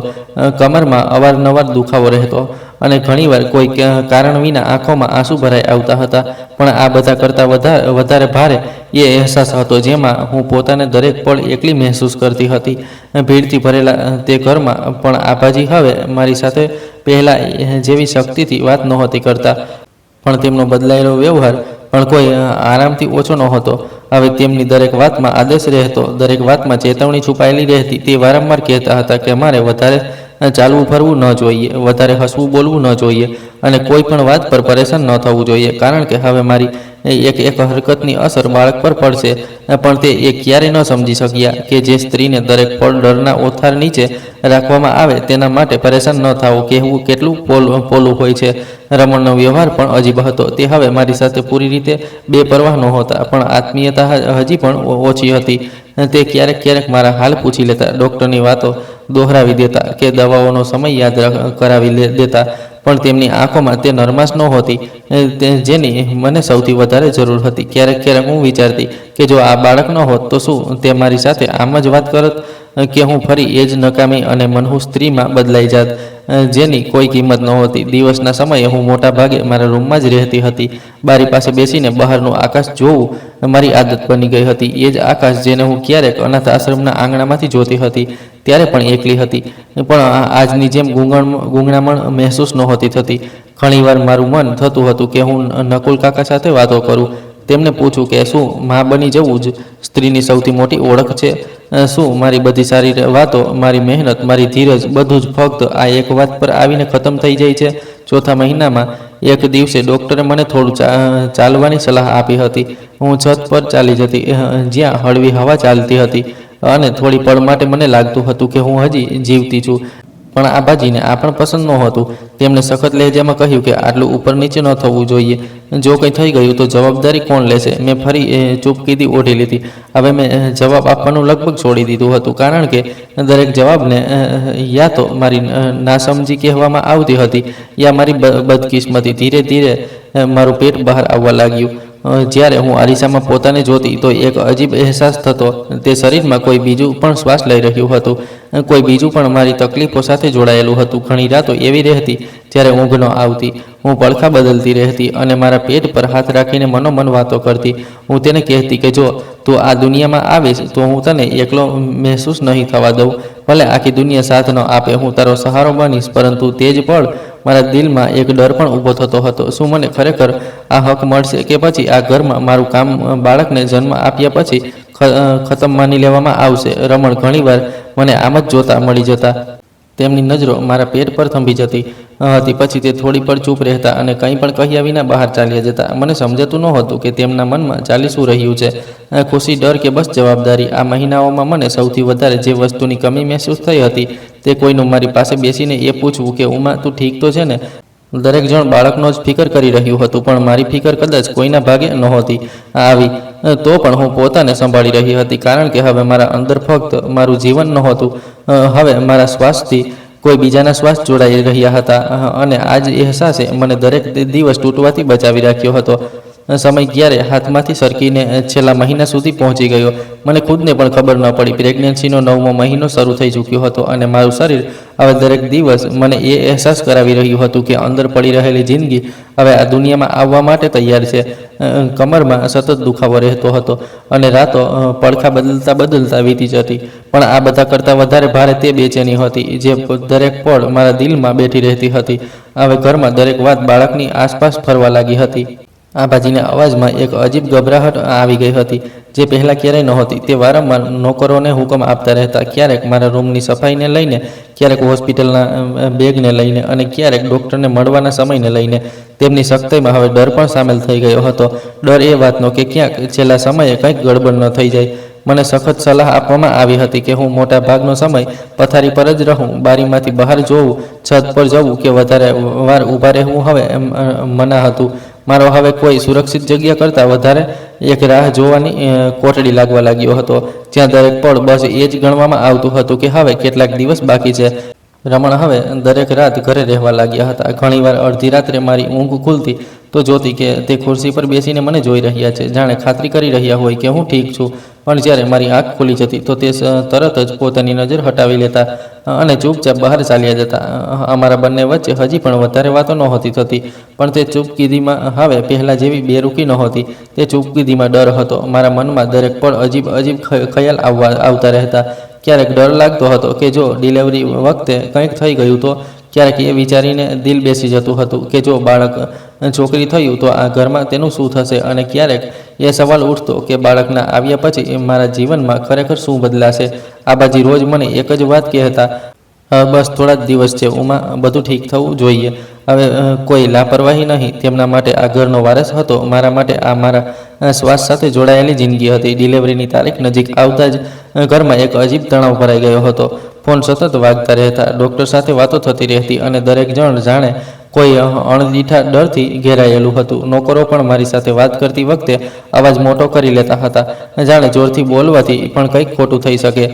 કમરમાં અવારનવાર દુખાવો રહેતો અને ઘણીવાર કોઈ કારણ વિના આંખોમાં આંસુ ભરાઈ આવતા હતા. પણ આ બધા કરતાં વધારે ભારે એ અહેસાસ હતો જેમાં હું પોતાને દરેક પળ એકલી મહેસૂસ કરતી હતી. ભીડથી ભરેલા તે ઘરમાં પણ આભાજી હવે મારી સાથે પહેલાં જેવી શક્તિથી વાત નહોતી કરતા, પણ તેમનો બદલાયેલો વ્યવહાર પણ કોઈ આરામથી ઓછો નહોતો. હવે તેમની દરેક વાતમાં આદેશ રહેતો, દરેક વાતમાં ચેતવણી છુપાયેલી રહેતી. તે વારંવાર કહેતા હતા કે મારે વધારે ચાલવું ફરવું ન જોઈએ, વધારે હસવું બોલવું ન જોઈએ, અને કોઈ પણ વાત પર પરેશાન ન થવું જોઈએ, કારણ કે હવે મારી એક હરકતની અસર બાળક પર પડશે. પણ તે એ ક્યારેય ન સમજી શક્યા કે જે સ્ત્રીને દરેક પળ ડરના ઓથાર નીચે રાખવામાં આવે તેના માટે પરેશાન ન થવું કહેવું કેટલું પોલું હોય છે. રમણનો વ્યવહાર પણ અજીબ હતો. તે હવે મારી સાથે પૂરી રીતે બેપરવાહ નહોતા, પણ આત્મીયતા હજી પણ ઓછી હતી. તે ક્યારેક ક્યારેક મારા હાલ પૂછી લેતા, ડૉક્ટરની વાતો દોહરાવી દેતા કે દવાઓનો સમય યાદ કરાવી દેતા, પણ તેમની આંખોમાં તે નરમાશ નહોતી જેની મને સૌથી વધારે જરૂર હતી. ક્યારેક ક્યારેક હું વિચારતી કે જો આ બાળક ન હોત તો શું તે મારી સાથે આમ જ વાત કરત, કે હું ફરી એ જ નકામી અને મનહૂસ સ્ત્રીમાં બદલાઈ જાત જેની કોઈ કિંમત નહોતી. દિવસના સમયે હું મોટા ભાગે મારા રૂમમાં જ રહેતી હતી. બારી પાસે બેસીને બહારનું આકાશ જોવું મારી આદત બની ગઈ હતી. એ જ આકાશ જેને હું ક્યારેક અનાથ આશ્રમના આંગણામાંથી જોતી હતી, ત્યારે પણ એકલી હતી, પણ આજની જેમ ગૂંગણામણ મહેસૂસ નહોતી થતી. ઘણીવાર મારું મન થતું હતું કે હું નકુલ કાકા સાથે વાતો કરું, તેમને પૂછું કે શું મા બની જવું જ સ્ત્રીની સૌથી મોટી ઓળખ છે? શું મારી બધી સારી વાતો, મારી મહેનત, મારી ધીરજ, બધું જ ફક્ત આ એક વાત પર આવીને ખતમ થઈ જાય છે? 4થા મહિનામાં એક દિવસે ડૉક્ટરે મને થોડું ચાલવાની સલાહ આપી હતી. હું છત પર ચાલી જતી, જ્યાં હળવી હવા ચાલતી હતી, અને થોડી પળ માટે મને લાગતું હતું કે હું હજી જીવતી છું. પણ આબાજીને આ પણ પસંદ નહોતું. તેમણે સખત લહેજામાં કહ્યું કે આટલું ઉપર નીચે ન થવું જોઈએ. જો કંઈ થઈ ગયું તો જવાબદારી કોણ લેશે? મેં ફરી ચૂપકીદી ઓઢી લીધી. હવે મેં જવાબ આપવાનું લગભગ છોડી દીધું હતું, કારણ કે દરેક જવાબને યા તો મારી નાસમજી કહેવામાં આવતી હતી, યા મારી બદકિસ્મતી. ધીરે ધીરે મારું પેટ બહાર આવવા લાગ્યું. જ્યારે હું અરીસામાં પોતાને જોતી તો એક અજીબ અહેસાસ થતો. તે શરીરમાં કોઈ બીજું પણ શ્વાસ લઈ રહ્યું હતું, કોઈ બીજું પણ મારી તકલીફો સાથે જોડાયેલું હતું. ઘણી રાતો એવી રહેતી જ્યારે ઊંઘ ન આવતી. હું પડખા બદલતી રહેતી અને મારા પેટ પર હાથ રાખીને મનોમન વાતો કરતી. હું તેને કહેતી કે જો તું આ દુનિયામાં આવીશ તો હું તને એકલો મહેસૂસ નહીં થવા દઉં. ભલે આખી દુનિયા સાથ ન આપે, હું તારો સહારો બનીશ. પરંતુ તે જ પળ મારા દિલમાં એક ડર પણ ઊભો થતો હતો. શું મને ખરેખર આ હક મળશે, કે પછી આ ઘરમાં મારું કામ બાળકને જન્મ આપ્યા પછી ખતમ માની લેવામાં આવશે? રમણ ઘણીવાર મને આમ જ જોતા મળી જતા. તેમની નજરો મારા પેટ પર થંભી જતી હતી, પછી તે થોડી પળ ચૂપ રહેતા અને કંઈ પણ કહ્યા વિના બહાર ચાલ્યા જતા. મને સમજાતું નહોતું કે તેમના મનમાં ચાલી શું રહ્યું છે, ખુશી, ડર કે બસ જવાબદારી. આ મહિનાઓમાં મને સૌથી વધારે જે વસ્તુની કમી મહેસૂસ થઈ હતી તે કોઈનું મારી પાસે બેસીને એ પૂછવું કે ઉમા તું ઠીક તો છે ને? દરેક જણ બાળકનો જ ફિકર કરી રહ્યું હતું, પણ મારી ફિકર કદાચ કોઈના ભાગે નહોતી આવી. તો પણ હું પોતાને સંભાળી રહી હતી, કારણ કે હવે મારા અંદર ફક્ત મારું જીવન નહોતું, હવે મારા શ્વાસથી કોઈ બીજાના શ્વાસ જોડાઈ રહ્યા હતા. અને આ જ અહેસાસે મને દરેક દિવસ તૂટવાથી બચાવી રાખ્યો હતો. સમય ક્યારે હાથમાંથી સરકીને છેલ્લા મહિના સુધી પહોંચી ગયો મને ખુદને પણ ખબર ન પડી. પ્રેગ્નન્સીનો 9મો મહિનો શરૂ થઈ ચૂક્યો હતો અને મારું શરીર હવે દરેક દિવસ મને એ અહેસાસ કરાવી રહ્યું હતું કે અંદર પડી રહેલી જિંદગી હવે આ દુનિયામાં આવવા માટે તૈયાર છે. કમરમાં સતત દુખાવો રહેતો હતો અને રાતો પડખા બદલતા વીતી જતી. પણ આ બધા કરતાં વધારે ભારે તે બેચેની હતી જે દરેક પળ મારા દિલમાં બેઠી રહેતી હતી. હવે ઘરમાં દરેક વાત બાળકની આસપાસ ફરવા લાગી હતી. આબાજીના અવાજમાં એક અજીબ ગભરાહટ આવી ગઈ હતી જે પહેલાં ક્યારેય નહોતી. તે વારંવાર નોકરોને હુકમ આપતા રહેતા, ક્યારેક મારા રૂમની સફાઈને લઈને, ક્યારેક હોસ્પિટલના બેગને લઈને અને ક્યારેક ડૉક્ટરને મળવાના સમયને લઈને. તેમની સખ્તાઈમાં હવે ડર પણ સામેલ થઈ ગયો હતો. ડર એ વાતનો કે ક્યાંક છેલ્લા સમયે કંઈક ગડબડ ન થઈ જાય. મને સખત સલાહ આપવામાં આવી હતી કે હું મોટા ભાગનો સમય પથારી પર જ રહું, બારીમાંથી બહાર જોવું, છત પર જવું કે વધારે વાર ઊભા રહેવું હવે મના હતું. મારો હવે કોઈ સુરક્ષિત જગ્યા કરતાં વધારે એક રાહ જોવાની કોટડી લાગવા લાગ્યો હતો જ્યાં દરેક પળ બસ એ જ ગણવામાં આવતું હતું કે હવે કેટલાક દિવસ બાકી છે. રમણ હવે દરેક રાત ઘરે રહેવા લાગ્યા હતા. ઘણીવાર અડધી રાત્રે મારી ઊંઘ ખુલતી તો જોતી કે તે ખુરશી પર બેસીને મને જોઈ રહ્યા છે, જાણે ખાતરી કરી રહ્યા હોય કે હું ઠીક છું. પણ જ્યારે મારી આંખ ખુલી જતી તો તે તરત જ પોતાની નજર હટાવી લેતા અને ચૂપચાપ બહાર ચાલ્યા જતા. અમારા બંને વચ્ચે હજી પણ વધારે વાતો નહોતી થતી, પણ તે ચૂપકીદીમાં હવે પહેલાં જેવી બેરૂકી નહોતી. તે ચૂપકીદીમાં ડર હતો. મારા મનમાં દરેક પળ અજીબ ખ્યાલ આવતા રહેતા. ક્યારેક ડર લાગતો હતો કે જો ડિલિવરી વખતે કંઈક થઈ ગયું તો. ક્યારેક એ વિચારીને દિલ બેસી જતું હતું કે જો બાળક છોકરી થયું તો આ ઘરમાં તેનું શું થશે. અને ક્યારેક એ સવાલ ઉઠતો કે બાળકના આવ્યા પછી મારા જીવનમાં ખરેખર શું બદલાશે. આબાજી રોજ મને એક જ વાત કહેતા, બસ થોડા જ દિવસ છે ઉમા, બધું ઠીક થવું જોઈએ. હવે કોઈ લાપરવાહી નહીં. તેમના માટે આ ઘરનો વારસ હતો, મારા માટે આ મારા શ્વાસ સાથે જોડાયેલી જિંદગી હતી. ડિલિવરીની તારીખ નજીક આવતા જ ઘરમાં એક અજીબ તણાવ ભરાઈ ગયો હતો. ફોન સતત વાગતા રહેતા, ડૉક્ટર સાથે વાતો થતી રહેતી અને દરેક જણ જાણે કોઈ અણદીઠા ડરથી ઘેરાયેલું હતું. નોકરો પણ મારી સાથે વાત કરતી વખતે અવાજ મોટો કરી લેતા હતા, જાણે જોરથી બોલવાથી પણ કંઈક ખોટું થઈ શકે.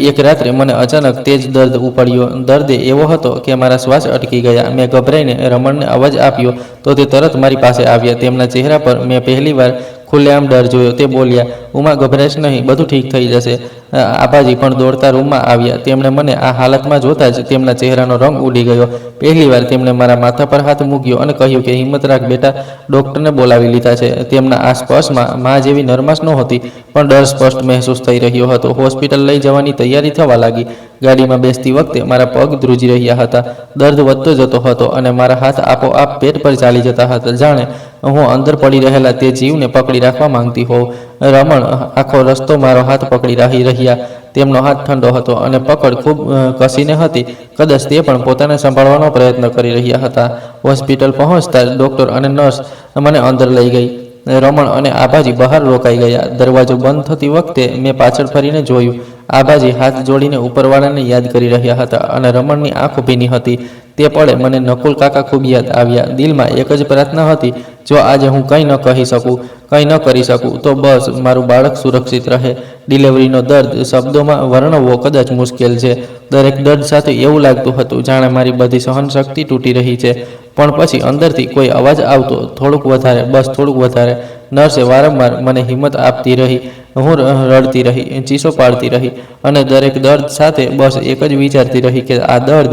એક રાત્રે મને અચાનક તેજ દર્દ ઉપડ્યો. દર્દ એવો હતો કે મારા શ્વાસ અટકી ગયા. મેં ગભરાઈને રમણને અવાજ આપ્યો તો તે તરત મારી પાસે આવ્યા. તેમના ચહેરા પર મેં પહેલીવાર ખુલ્લેઆમ ડર જોયો. તે બોલ્યા, ઉમા ગભરાશ નહીં, બધું ઠીક થઈ જશે. આબાજી પણ દોડતા રૂમમાં આવ્યા. તેમણે મને આ હાલતમાં જોતા જ તેમના ચહેરાનો રંગ ઉડી ગયો. પહેલીવાર તેમણે મારા માથા પર હાથ મૂક્યો અને કહ્યું કે હિંમત રાખ બેટા, ડૉક્ટરને બોલાવી લીધા છે. તેમના આ સ્પર્શમાં મા જેવી નરમાશ નહોતી, પણ ડર સ્પષ્ટ મહેસૂસ થઈ રહ્યો હતો. હોસ્પિટલ લઈ જવાની તૈયારી થવા લાગી. ગાડીમાં બેસતી વખતે મારા પગ ધ્રુજી રહ્યા હતા. દર્દ વધતો જતો હતો અને મારા હાથ આપોઆપ પેટ પર ચાલી જતા હતા, જાણે હું અંદર પડી રહેલા તે જીવને પકડી રાખવા માંગતી હોઉં. રમણ આખો રસ્તો મારો હાથ પકડી રહ્યા. તેમનો હાથ ઠંડો હતો અને પકડ ખૂબ કસીને હતી. કદાચ તે પણ પોતાને સંભાળવાનો પ્રયત્ન કરી રહ્યા હતા. હોસ્પિટલ પહોંચતા ડૉક્ટર અને નર્સ મને અંદર લઈ ગઈ. રમણ અને આબાજી બહાર રોકાઈ ગયા. દરવાજો બંધ થતી વખતે મેં પાછળ ફરીને જોયું. આબાજી હાથ જોડીને ઉપરવાળાને યાદ કરી રહ્યા હતા અને રમણની આંખો ભીની હતી. તે પળે મને નકુલ કાકા ખૂબ યાદ આવ્યા. દિલમાં એક જ પ્રાર્થના હતી, જો આજે હું કંઈ ન કહી શકું, કંઈ ન કરી શકું તો બસ મારું બાળક સુરક્ષિત રહે. ડિલિવરીનો દર્દ શબ્દોમાં વર્ણવવો કદાચ મુશ્કેલ છે. દરેક દર્દ સાથે એવું લાગતું હતું જાણે મારી બધી સહનશક્તિ તૂટી રહી છે. પણ પછી અંદરથી કોઈ અવાજ આવતો, થોડુંક વધારે, બસ થોડુંક વધારે. નર્સે વારંવાર મને હિંમત આપતી રહી. હું રડતી રહી, ચીસો પાડતી રહી અને દરેક દર્દ સાથે બસ એક જ વિચારતી રહી કે આ દર્દ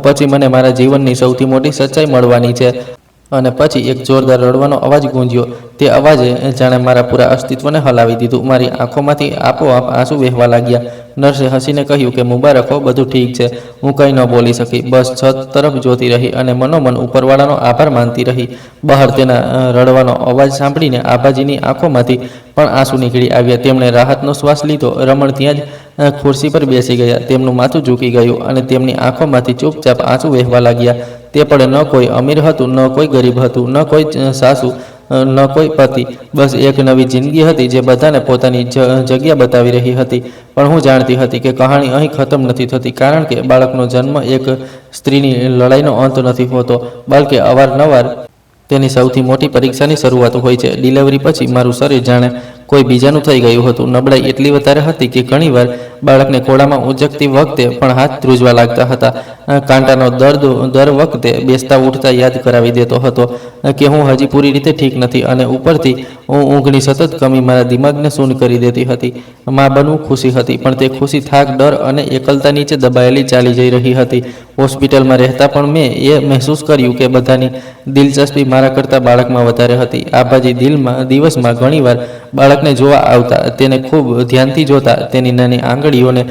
પછી મને મારા જીવનની સૌથી મોટી સચ્ચાઈ મળવાની છે. અને પછી એક જોરદાર રડવાનો અવાજ ગૂંજ્યો. તે અવાજે જાણે મારા પૂરા અસ્તિત્વને હલાવી દીધું. મારી આંખોમાંથી આપોઆપ આંસુ વહેવા લાગ્યા. નર્સે હસીને કહ્યું કે મુબારક હો, બધું ઠીક છે. હું કંઈ ન બોલી શકી, બસ છત તરફ જોતી રહી અને મનોમન ઉપરવાળાનો આભાર માનતી રહી. બહાર તેના રડવાનો અવાજ સાંભળીને આબાજીની આંખોમાંથી પણ આંસુ નીકળી આવ્યા. તેમણે રાહતનો શ્વાસ લીધો. રમણ ત્યાં જ ખુરશી પર બેસી ગયા. તેમનું માથું ઝૂકી ગયું અને તેમની આંખોમાંથી ચૂપચાપ આંસુ વહેવા લાગ્યા. તે પળે ન કોઈ અમીર હતું, ન કોઈ ગરીબ હતું, ન કોઈ સાસુ, ન કોઈ પતિ. બસ એક નવી જિંદગી હતી જે બધાને પોતાની જગ્યા બતાવી રહી હતી. પણ હું જાણતી હતી કે કહાણી અહીં ખતમ નથી થતી, કારણ કે બાળકનો જન્મ એક સ્ત્રીની લડાઈનો અંત નથી હોતો, બલકે અવારનવાર તેની સૌથી મોટી પરીક્ષાની શરૂઆત હોય છે. ડિલિવરી પછી મારું શરીર જાણે કોઈ બીજાનું થઈ ગયું હતું. નબળાઈ એટલી વધારે હતી કે ઘણીવાર બાળકને ખોળામાં ઉંચકતી વખતે પણ હાથ ધ્રુજવા લાગતા હતા. કાંટાનો દર્દ દર વખતે બેસતા ઉઠતા યાદ કરાવી દેતો હતો કે હું હજી પૂરી રીતે ઠીક નથી, અને ઉપરથી ઊંઘની સતત કમી મારા દિમાગને શૂન્ય કરી દેતી હતી. મા બનવું ખુશી હતી, પણ તે ખુશી થાક, ડર અને એકલતા નીચે દબાયેલી ચાલી જઈ રહી હતી. હોસ્પિટલમાં રહેતા પણ મેં એ મહેસૂસ કર્યું કે બધાની દિલચસ્પી મારા કરતાં બાળકમાં વધારે હતી. આબાજી દિવસમાં ઘણીવાર બાળકને જોવા આવતા, તેને ખૂબ ધ્યાનથી જોતા, તેની નાની આંગળીઓને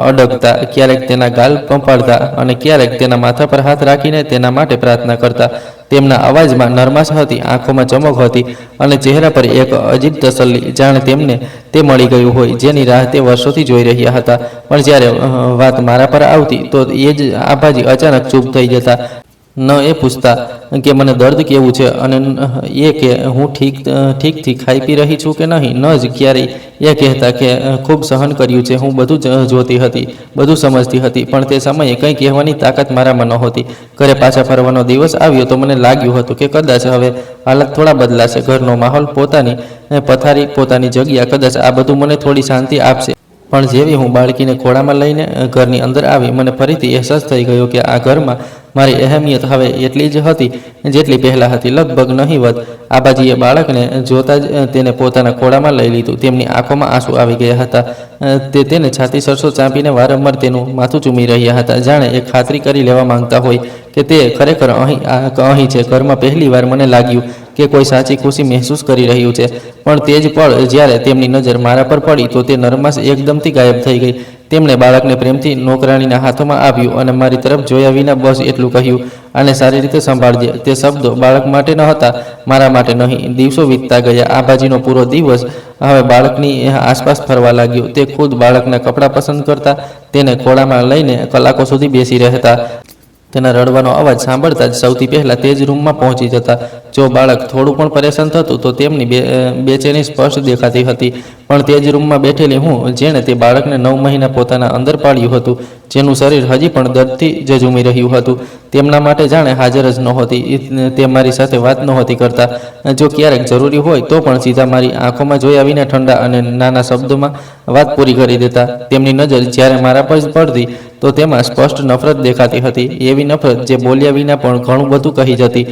અડકતા, ક્યારેક તેના ગાલ પંપાડતા અને ક્યારેક તેના માથા પર હાથ રાખીને તેના માટે પ્રાર્થના કરતા. તેમના અવાજમાં નરમાશ હતી, આંખોમાં ચમક હતી અને ચહેરા પર એક અજીબ તસલ્લી, જાણે તેમને તે મળી ગયું હોય જેની રાહ તે વર્ષોથી જોઈ રહ્યા હતા. પણ જ્યારે વાત મારા પર આવતી તો એ જ આભાજી અચાનક ચૂપ થઈ જતા. ન એ પૂછતા કે મને દર્દ કેવું છે, અને એ કે હું ઠીકથી ખાઈ પી રહી છું કે નહીં. ન જ ક્યારેય એ કહેતા કે ખૂબ સહન કર્યું છે. હું બધું જ જોતી હતી, બધું સમજતી હતી, પણ તે સમયે કંઈ કહેવાની તાકાત મારામાં નહોતી. ઘરે પાછા ફરવાનો દિવસ આવ્યો તો મને લાગ્યું હતું કે કદાચ હવે હાલત થોડા બદલાશે. ઘરનો માહોલ, પોતાની પથારી, પોતાની જગ્યા, કદાચ આ બધું મને થોડી શાંતિ આપશે. પણ જેવી હું બાળકીને ખોળામાં લઈને ઘરની અંદર આવી, મને ફરીથી અહેસાસ થઈ ગયો કે આ ઘરમાં મારી અહેમિયત હવે એટલી જ હતી જેટલી પહેલાં હતી, લગભગ નહીવત. આબાજીએ બાળકને જોતાં જ તેને પોતાના ખોળામાં લઈ લીધું. તેમની આંખોમાં આંસુ આવી ગયા હતા. તે તેને છાતી સરસો ચાંપીને વારંવાર તેનું માથું ચૂમી રહ્યા હતા, જાણે એ ખાતરી કરી લેવા માંગતા હોય કે તે ખરેખર અહીં છે. ઘરમાં પહેલીવાર મને લાગ્યું કે કોઈ સાચી ખુશી મહેસૂસ કરી રહ્યું છે. પણ તે જ પળ જ્યારે તેમની નજર મારા પર પડી તો તે નરમાશ એકદમથી ગાયબ થઈ ગઈ. તેમણે બાળકને પ્રેમથી નોકરાણીના હાથોમાં આપ્યું અને મારી તરફ જોયા વિના બસ એટલું કહ્યું, આને સારી રીતે સંભાળજે. તે શબ્દો બાળક માટે ન હતા, મારા માટે નહીં. દિવસો વીતતા ગયા. આબાજીનો પૂરો દિવસ હવે બાળકની આસપાસ ફરવા લાગ્યો. તે ખુદ બાળકના કપડાં પસંદ કરતા, તેને ખોળામાં લઈને કલાકો સુધી બેસી રહેતા. તેના રડવાનો અવાજ સાંભળતા જ સૌથી પહેલાં તે જ રૂમમાં પહોંચી જતા. જો બાળક થોડું પણ પરેશાન થતું તો તેમની બેચેની સ્પષ્ટ દેખાતી હતી. પણ તે જ રૂમમાં બેઠેલી હું, જેણે તે બાળકને 9 મહિના પોતાના અંદર પાળ્યું હતું, જેનું શરીર હજી પણ દર્દથી ઝઝૂમી રહ્યું હતું, તેમના માટે જાણે હાજર જ નહોતી. તે મારી સાથે વાત નહોતી કરતા. જો ક્યારેક જરૂરી હોય તો પણ સીધા મારી આંખોમાં જોયા વિના ઠંડા અને નાના શબ્દોમાં વાત પૂરી કરી દેતા. તેમની નજર જ્યારે મારા પર પડતી તો તેમાં સ્પષ્ટ નફરત દેખાતી હતી, એવી નફરત જે બોલ્યા વિના પણ ઘણું બધું કહી જતી.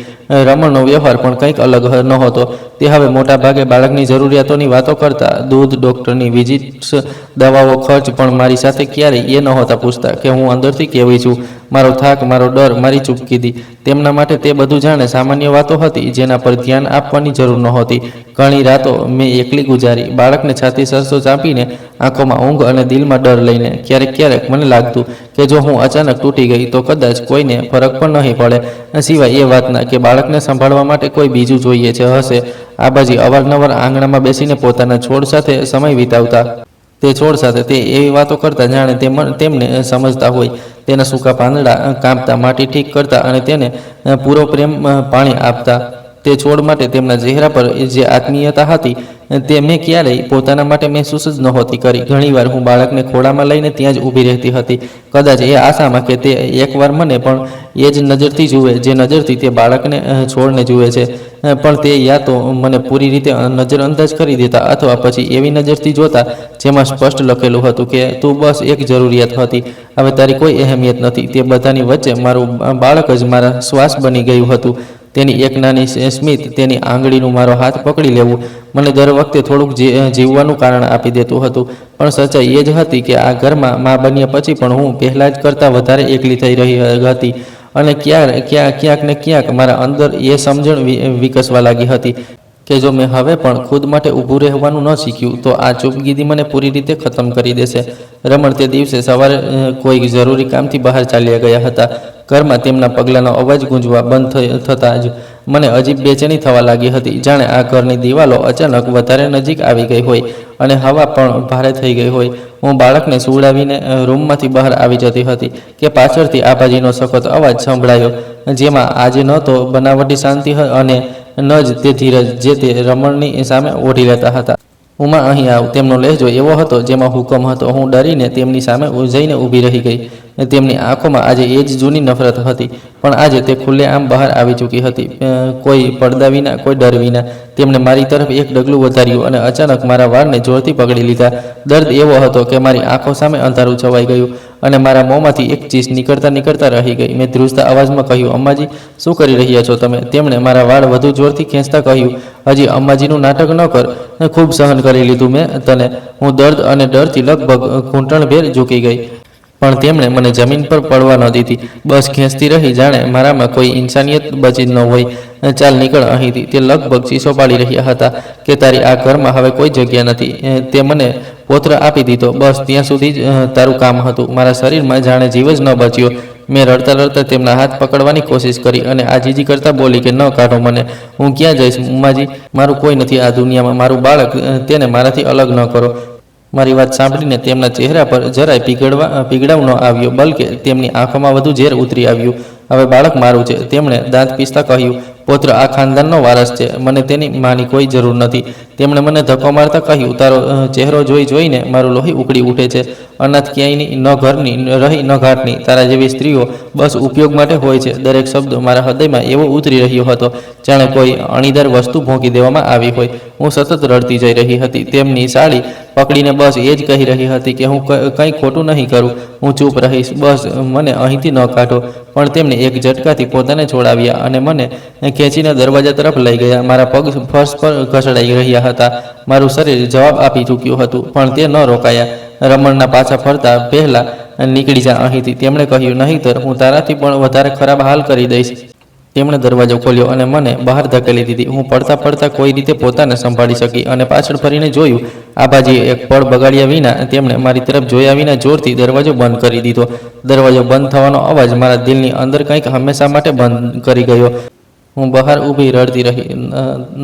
રમણનો વ્યવહાર પણ કંઈક અલગ નહોતો. તે હવે મોટા ભાગે બાળકની જરૂરિયાતોની વાતો કરતા. દૂધ, ડૉક્ટરની વિઝિટ્સ, દવાઓ, ખર્ચ પણ મારી સાથે ક્યારેય એ નહોતા પૂછતા કે હું અંદરથી કેવી છું, મારો થાક, મારો ડર, મારી ચૂપકીદી. તેમના માટે તે બધું જાણે સામાન્ય વાતો હતી જેના પર ધ્યાન આપવાની જરૂર નહોતી. ઘણી રાતો મેં એકલી ગુજારી, બાળકને છાતી સરસો ચાંપીને, આંખોમાં ઊંઘ અને દિલમાં ડર લઈને. ક્યારેક મને લાગતું કે જો હું અચાનક તૂટી ગઈ તો કદાચ કોઈને ફરક પણ નહીં પડે, સિવાય એ વાતના કે બાળકને સંભાળવા માટે કોઈ બીજું જોઈએ હશે. આબાજી અવારનવાર આંગણામાં બેસીને પોતાના છોડ સાથે સમય વિતાવતા. તે છોડ સાથે તે એવી વાતો કરતા જાણે તેમને સમજતા હોય. તેના સૂકા પાંદડા કાપતા, માટી ઠીક કરતા અને તેને પૂરો પ્રેમ પાણી આપતા. તે છોડ માટે તેમના ચહેરા પર જે આત્મીયતા હતી તે મેં ક્યારેય પોતાના માટે મહેસૂસ જ નહોતી કરી. ઘણીવાર હું બાળકને ખોળામાં લઈને ત્યાં જ ઊભી રહેતી હતી, કદાચ એ આશામાં કે તે એકવાર મને પણ એ જ નજરથી જુએ જે નજરથી તે બાળકને, છોડને જુએ છે. પણ તે યા તો મને પૂરી રીતે નજરઅંદાજ કરી દેતા અથવા પછી એવી નજરથી જોતા જેમાં સ્પષ્ટ લખેલું હતું કે તું બસ એક જરૂરિયાત હતી, હવે તારી કોઈ અહેમિયત નથી. તે બધાની વચ્ચે મારું બાળક જ મારા શ્વાસ બની ગયું હતું. તેની એક નાની સ્મિત, તેની આંગળીનું મારો હાથ પકડી લેવું મને દર વખતે થોડુંક જીવવાનું કારણ આપી દેતું હતું. પણ સચ્ચાઈ એ જ હતી કે આ ઘરમાં મા બન્યા પછી પણ હું પહેલાં જ કરતાં વધારે એકલી થઈ રહી હતી. અને ક્યાંક ને ક્યાંક મારા અંદર એ સમજણ વિકસવા લાગી હતી કે જો મેં હવે પણ ખુદ માટે ઊભું રહેવાનું ન શીખ્યું તો આ ચૂપગીદી મને પૂરી રીતે ખતમ કરી દેશે. રમણ તે દિવસે સવારે કોઈ જરૂરી કામથી બહાર ચાલ્યા ગયા હતા. ઘરમાં તેમના પગલાંનો અવાજ ગુંજવા બંધ થતાં જ મને અજીબ બેચેની થવા લાગી હતી, જાણે આ ઘરની દિવાલો અચાનક વધારે નજીક આવી ગઈ હોય અને હવા પણ ભારે થઈ ગઈ હોય. હું બાળકને સુવડાવીને રૂમમાંથી બહાર આવી જતી હતી કે પાછળથી આબાજીનો સખત અવાજ સંભળાયો, જેમાં આજે ન તો બનાવટી શાંતિ અને ન જ તે ધીરજ જે તે રમણની સામે ઓઢી લેતા હતા. ઉમા અહીં આવ. તેમનો લહેજો એવો હતો જેમાં હુકમ હતો. હું ડરીને તેમની સામે જઈને ઊભી રહી ગઈ. તેમની આંખોમાં આજે એ જ જૂની નફરત હતી, પણ આજે તે ખુલ્લેઆમ બહાર આવી ચૂકી હતી. કોઈ પડદા વિના, કોઈ ડર વિના. તેમણે મારી તરફ એક ડગલું વધાર્યું અને અચાનક મારા વાળને જોરથી પકડી લીધા. દર્દ એવો હતો કે મારી આંખો સામે અંધારું છવાઈ ગયું અને મારા મોંમાંથી એક ચીસ નીકળતા રહી ગઈ. મેં ધ્રુજતા અવાજમાં કહ્યું, અમ્માજી, શું કરી રહ્યા છો તમે? તેમણે મારા વાળ વધુ જોરથી ખેંચતા કહ્યું, હજી અમ્માજીનું નાટક ન કર. ખૂબ સહન કરી લીધું મેં તને. હું દર્દ અને ડરથી લગભગ ઘૂંટણભેર ઝૂકી ગઈ, પણ તેમણે મને જમીન પર પડવા ન દીધી. બસ ખેંચતી રહી, જાણે મારામાં કોઈ ઇન્સાનિયત બચી ન હોય. ચાલ નીકળ અહીંથી. તે લગભગ ચીસો પાડી રહ્યા હતા કે તારી આ ઘરમાં હવે કોઈ જગ્યા નથી. તે મને પોત્ર આપી દીધો. બસ ત્યાં સુધી જ તારું કામ હતું. મારા શરીરમાં જાણે જીવ જ ન બચ્યો. મેં રડતા તેમના હાથ પકડવાની કોશિશ કરી અને આજીજી કરતા બોલી કે ન કાઢો મને. હું ક્યાં જઈશ ઉમ્માજી? મારું કોઈ નથી આ દુનિયામાં. મારું બાળક, તેને મારાથી અલગ ન કરો. મારી વાત સાંભળીને તેમના ચહેરા પર જરાય પીગળાવ ન આવ્યો, બલકે તેમની આંખોમાં વધુ ઝેર ઉતરી આવ્યું. હવે બાળક મારું છે, તેમણે દાંત પીસતા કહ્યું. પુત્ર આ ખાનદાનનો વારસ છે. મને તેની માની કોઈ જરૂર નથી. તેમણે મને ધક્કો મારતા કહ્યું, તારો ચહેરો જોઈને મારું લોહી ઉકળી ઉઠે છે. અનાથ ક્યાંયની, ન ઘરની રહી ન ઘાટની. તારા જેવી સ્ત્રીઓ બસ ઉપયોગ માટે હોય છે. દરેક શબ્દ મારા હૃદયમાં એવો ઉતરી રહ્યો હતો જાણે કોઈ અણીદાર વસ્તુ ભોંકી દેવામાં આવી હોય. હું સતત રડતી જઈ રહી હતી. તેમની સાડી પકડીને બસ એ જ કહી રહી હતી કે હું કંઈ ખોટું નહીં કરું, હું ચૂપ રહીશ, બસ મને અહીંથી ન કાઢો. પણ તેમણે એક ઝટકાથી પોતાને છોડાવ્યા અને મને ખેંચીને દરવાજા તરફ લઈ ગયા. મારા પગ ફર્શ પર ઘસડાઈ રહ્યા હતા. મારું શરીર જવાબ આપી ચૂક્યું હતું, પણ તે ન રોકાયા. રમણના પાછા ફરતા પહેલા નીકળી જા અહીંથી, તેમણે કહ્યું, નહીંતર હું તારાથી પણ વધારે ખરાબ હાલ કરી દઈશ. તેમણે દરવાજો ખોલ્યો અને મને બહાર ધકેલી દીધી. હું પડતા કોઈ રીતે પોતાને સંભાળી શકી અને પાછળ ફરીને જોયું. આબાજીએ એક પળ બગાડ્યા વિના તેમણે મારી તરફ જોયા વિના જોરથી દરવાજો બંધ કરી દીધો. દરવાજો બંધ થવાનો અવાજ મારા દિલની અંદર કંઈક હંમેશા માટે બંધ કરી ગયો. હું બહાર ઊભી રડતી રહી,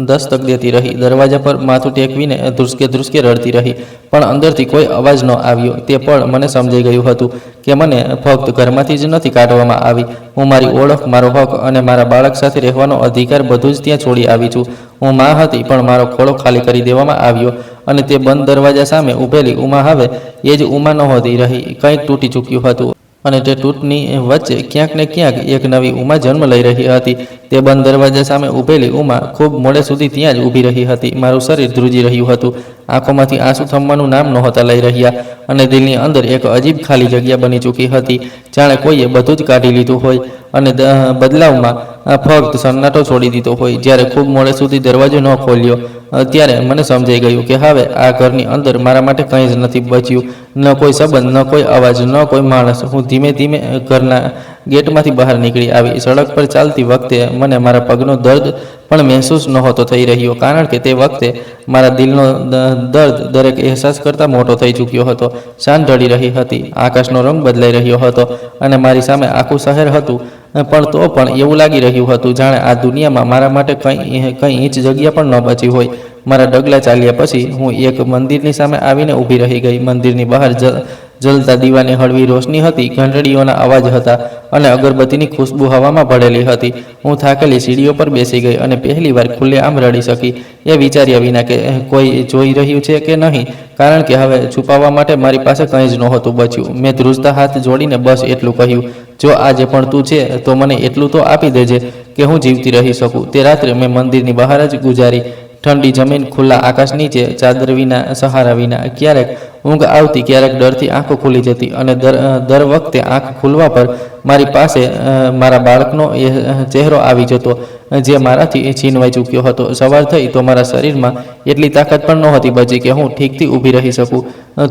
દસ્તક દેતી રહી. દરવાજા પર માથું ટેકવીને ધ્રુસકે રડતી રહી, પણ અંદરથી કોઈ અવાજ ન આવ્યો. તે પળ મને સમજાઈ ગયું હતું કે મને ફક્ત ઘરમાંથી જ નથી કાઢવામાં આવી. હું મારી ઓળખ, મારો હક અને મારા બાળક સાથે રહેવાનો અધિકાર બધું જ ત્યાં છોડી આવી છું. હું માં હતી, પણ મારો ખોળો ખાલી કરી દેવામાં આવ્યો અને તે બંધ દરવાજા સામે ઊભેલી ઉમા હવે એ જ ઉમા નહોતી રહી. કંઈક તૂટી ચૂક્યું હતું અને તે તૂટની વચ્ચે ક્યાંક ને ક્યાંક એક નવી ઉમા જન્મ લઈ રહી હતી. તે બંધ દરવાજા સામે ઊભેલી ઉમા ખૂબ મોડે સુધી ત્યાં જ ઊભી રહી હતી. મારું શરીર ધ્રુજી રહ્યું હતું. આંખોમાંથી આંસુ થમવાનું નામ નહોતા લઈ રહ્યા અને દિલની અંદર એક અજીબ ખાલી જગ્યા બની ચૂકી હતી, જાણે કોઈએ બધું જ કાઢી લીધું હોય અને બદલાવમાં ફક્ત સન્નાટો છોડી દીધો હોય. જ્યારે ખૂબ મોડે સુધી દરવાજો ન ખોલ્યો ત્યારે મને સમજાઈ ગયું કે હવે આ ઘરની અંદર મારા માટે કંઈ જ નથી બચ્યું. ન કોઈ સંબંધ, ન કોઈ અવાજ, ન કોઈ માણસ. હું ધીમે ધીમે ઘરના ગેટમાંથી બહાર નીકળી આવી. સડક પર ચાલતી વખતે મને મારા પગનો દર્દ પણ મહેસૂસ નહોતો થઈ રહ્યો, કારણ કે તે વખતે મારા દિલનો દર્દ દરેક અહેસાસ કરતાં મોટો થઈ ચૂક્યો હતો. સાંજ ઢળી રહી હતી, આકાશનો રંગ બદલાઈ રહ્યો હતો અને મારી સામે આખું શહેર હતું, પણ તો પણ એવું લાગી રહ્યું હતું જાણે આ દુનિયામાં મારા માટે કંઈ ઇંચ જગ્યા પણ ન બચી હોય. મારા ડગલા ચાલ્યા પછી હું એક મંદિરની સામે આવીને ઊભી રહી ગઈ. મંદિરની બહાર જલતા દીવાની હળવી રોશની હતી, ઘંટડીઓના અવાજ હતા અને અગરબત્તીની ખુશ્બુ હવામાં ભળેલી હતી. હું થાકેલી સીડીઓ પર બેસી ગઈ અને પહેલીવાર ખુલ્લેઆમ રડી શકી, એ વિચાર્યા વિના કે કોઈ જોઈ રહ્યું છે કે નહીં, કારણ કે હવે છુપાવવા માટે મારી પાસે કંઈ જ નહોતું બચ્યું. મેં ધ્રુજતા હાથ જોડીને બસ એટલું કહ્યું, જો આજે પણ તું છે તો મને એટલું તો આપી દેજે કે હું જીવતી રહી શકું. તે રાત્રે મેં મંદિરની બહાર જ ગુજારી. ઠંડી જમીન, ખુલ્લા આકાશ નીચે, ચાદર વિના, સહારા વિના. ક્યારેક ઊંઘ આવતી, ક્યારેક ડરથી આંખો ખુલી જતી અને દર વખતે આંખ ખુલવા પર મારી પાસે મારા બાળકનો એ ચહેરો આવી જતો જે મારાથી છીનવાઈ ચૂક્યો હતો. સવાર થઈ તો મારા શરીરમાં એટલી તાકાત પણ નહોતી બચી કે હું ઠીકથી ઊભી રહી શકું.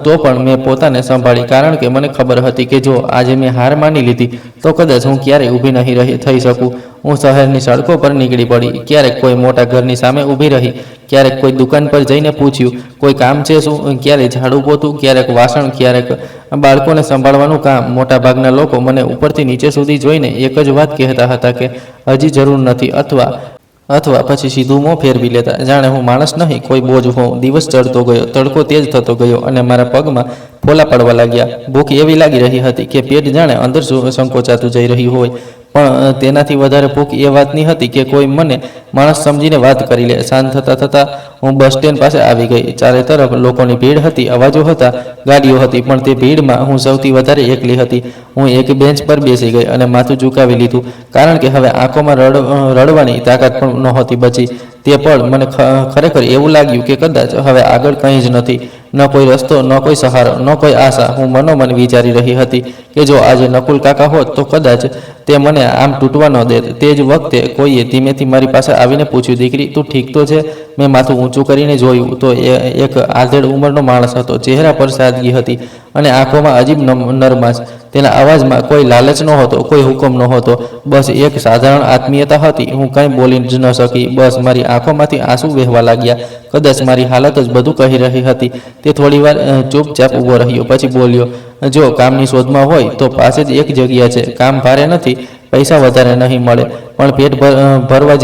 તો પણ મેં પોતાને સંભાળી, કારણ કે મને ખબર હતી કે જો આજે મેં હાર માની લીધી તો કદાચ હું ક્યારેય ઊભી નહીં થઈ શકું. હું શહેરની સડકો પર નીકળી પડી. ક્યારેક કોઈ મોટા ઘરની સામે ઊભી રહી, ક્યારેક કોઈ દુકાન પર જઈને પૂછ્યું, કોઈ કામ છે શું? ક્યારેક ઝાડુ પોતું, ક્યારેક વાસણ, ક્યારેક બાળકોને સંભાળવાનું કામ. મોટાભાગના લોકો મને ઉપરથી નીચે સુધી જોઈને એક જ વાત કહેતા હતા કે હજી જરૂર નથી, અથવા પછી સીધું મોં ફેરવી લેતા, જાણે હું માણસ નહીં, કોઈ બોજ હોઉં. દિવસ ચડતો ગયો, તડકો તેજ થતો ગયો અને મારા પગમાં ફોલા પડવા લાગ્યા. ભૂખ એવી લાગી રહી હતી કે પેટ જાણે અંદર સંકોચાતું જઈ રહ્યું હોય. પણ તેનાથી વધારે ભૂખ એ વાતની હતી કે કોઈ મને માણસ સમજીને વાત કરી લે. શાંત થતાં થતાં હું બસ સ્ટેન્ડ પાસે આવી ગઈ. ચારે તરફ લોકોની ભીડ હતી, અવાજો હતા, ગાડીઓ હતી, પણ તે ભીડમાં હું સૌથી વધારે એકલી હતી. હું એક બેન્ચ પર બેસી ગઈ અને માથું ઝુકાવી લીધું, કારણ કે હવે આંખોમાં રડવાની તાકાત પણ નહોતી બચી. તે પળ મને ખરેખર એવું લાગ્યું કે કદાચ હવે આગળ કંઈ જ નથી, ન કોઈ રસ્તો, ન કોઈ સહારો, ન કોઈ આશા. હું મનોમન વિચારી રહી હતી કે જો આજે નકુલ કાકા હોત તો કદાચ તે મને આમ તૂટવા ન દેત. તે જ વખતે કોઈએ ધીમેથી મારી પાસે આવીને પૂછ્યું, દીકરી, તું ઠીક તો છે? મેં માથું ઊંચું કરીને જોયું તો એક આધેડ ઉંમરનો માણસ હતો. ચહેરા પર સાદગી હતી અને આંખોમાં અજીબ નરમાશ. તેના અવાજમાં કોઈ લાલચ નહોતો, કોઈ હુકમ નહોતો, બસ એક સાધારણ આત્મીયતા હતી. હું કંઈ બોલી જ ન શકી. બસ મારી આંખોમાંથી આંસુ વહેવા લાગ્યા. કદાચ મારી હાલત જ બધું કહી રહી હતી. તે થોડીવાર ચૂપચાપ ઊભો રહ્યો, પછી બોલ્યો, જો કામની શોધમાં હોય તો પાસે જ એક જગ્યા છે. કામ ભારે નથી, પૈસા વધારે નહીં મળે, પણ પેટ ભરવા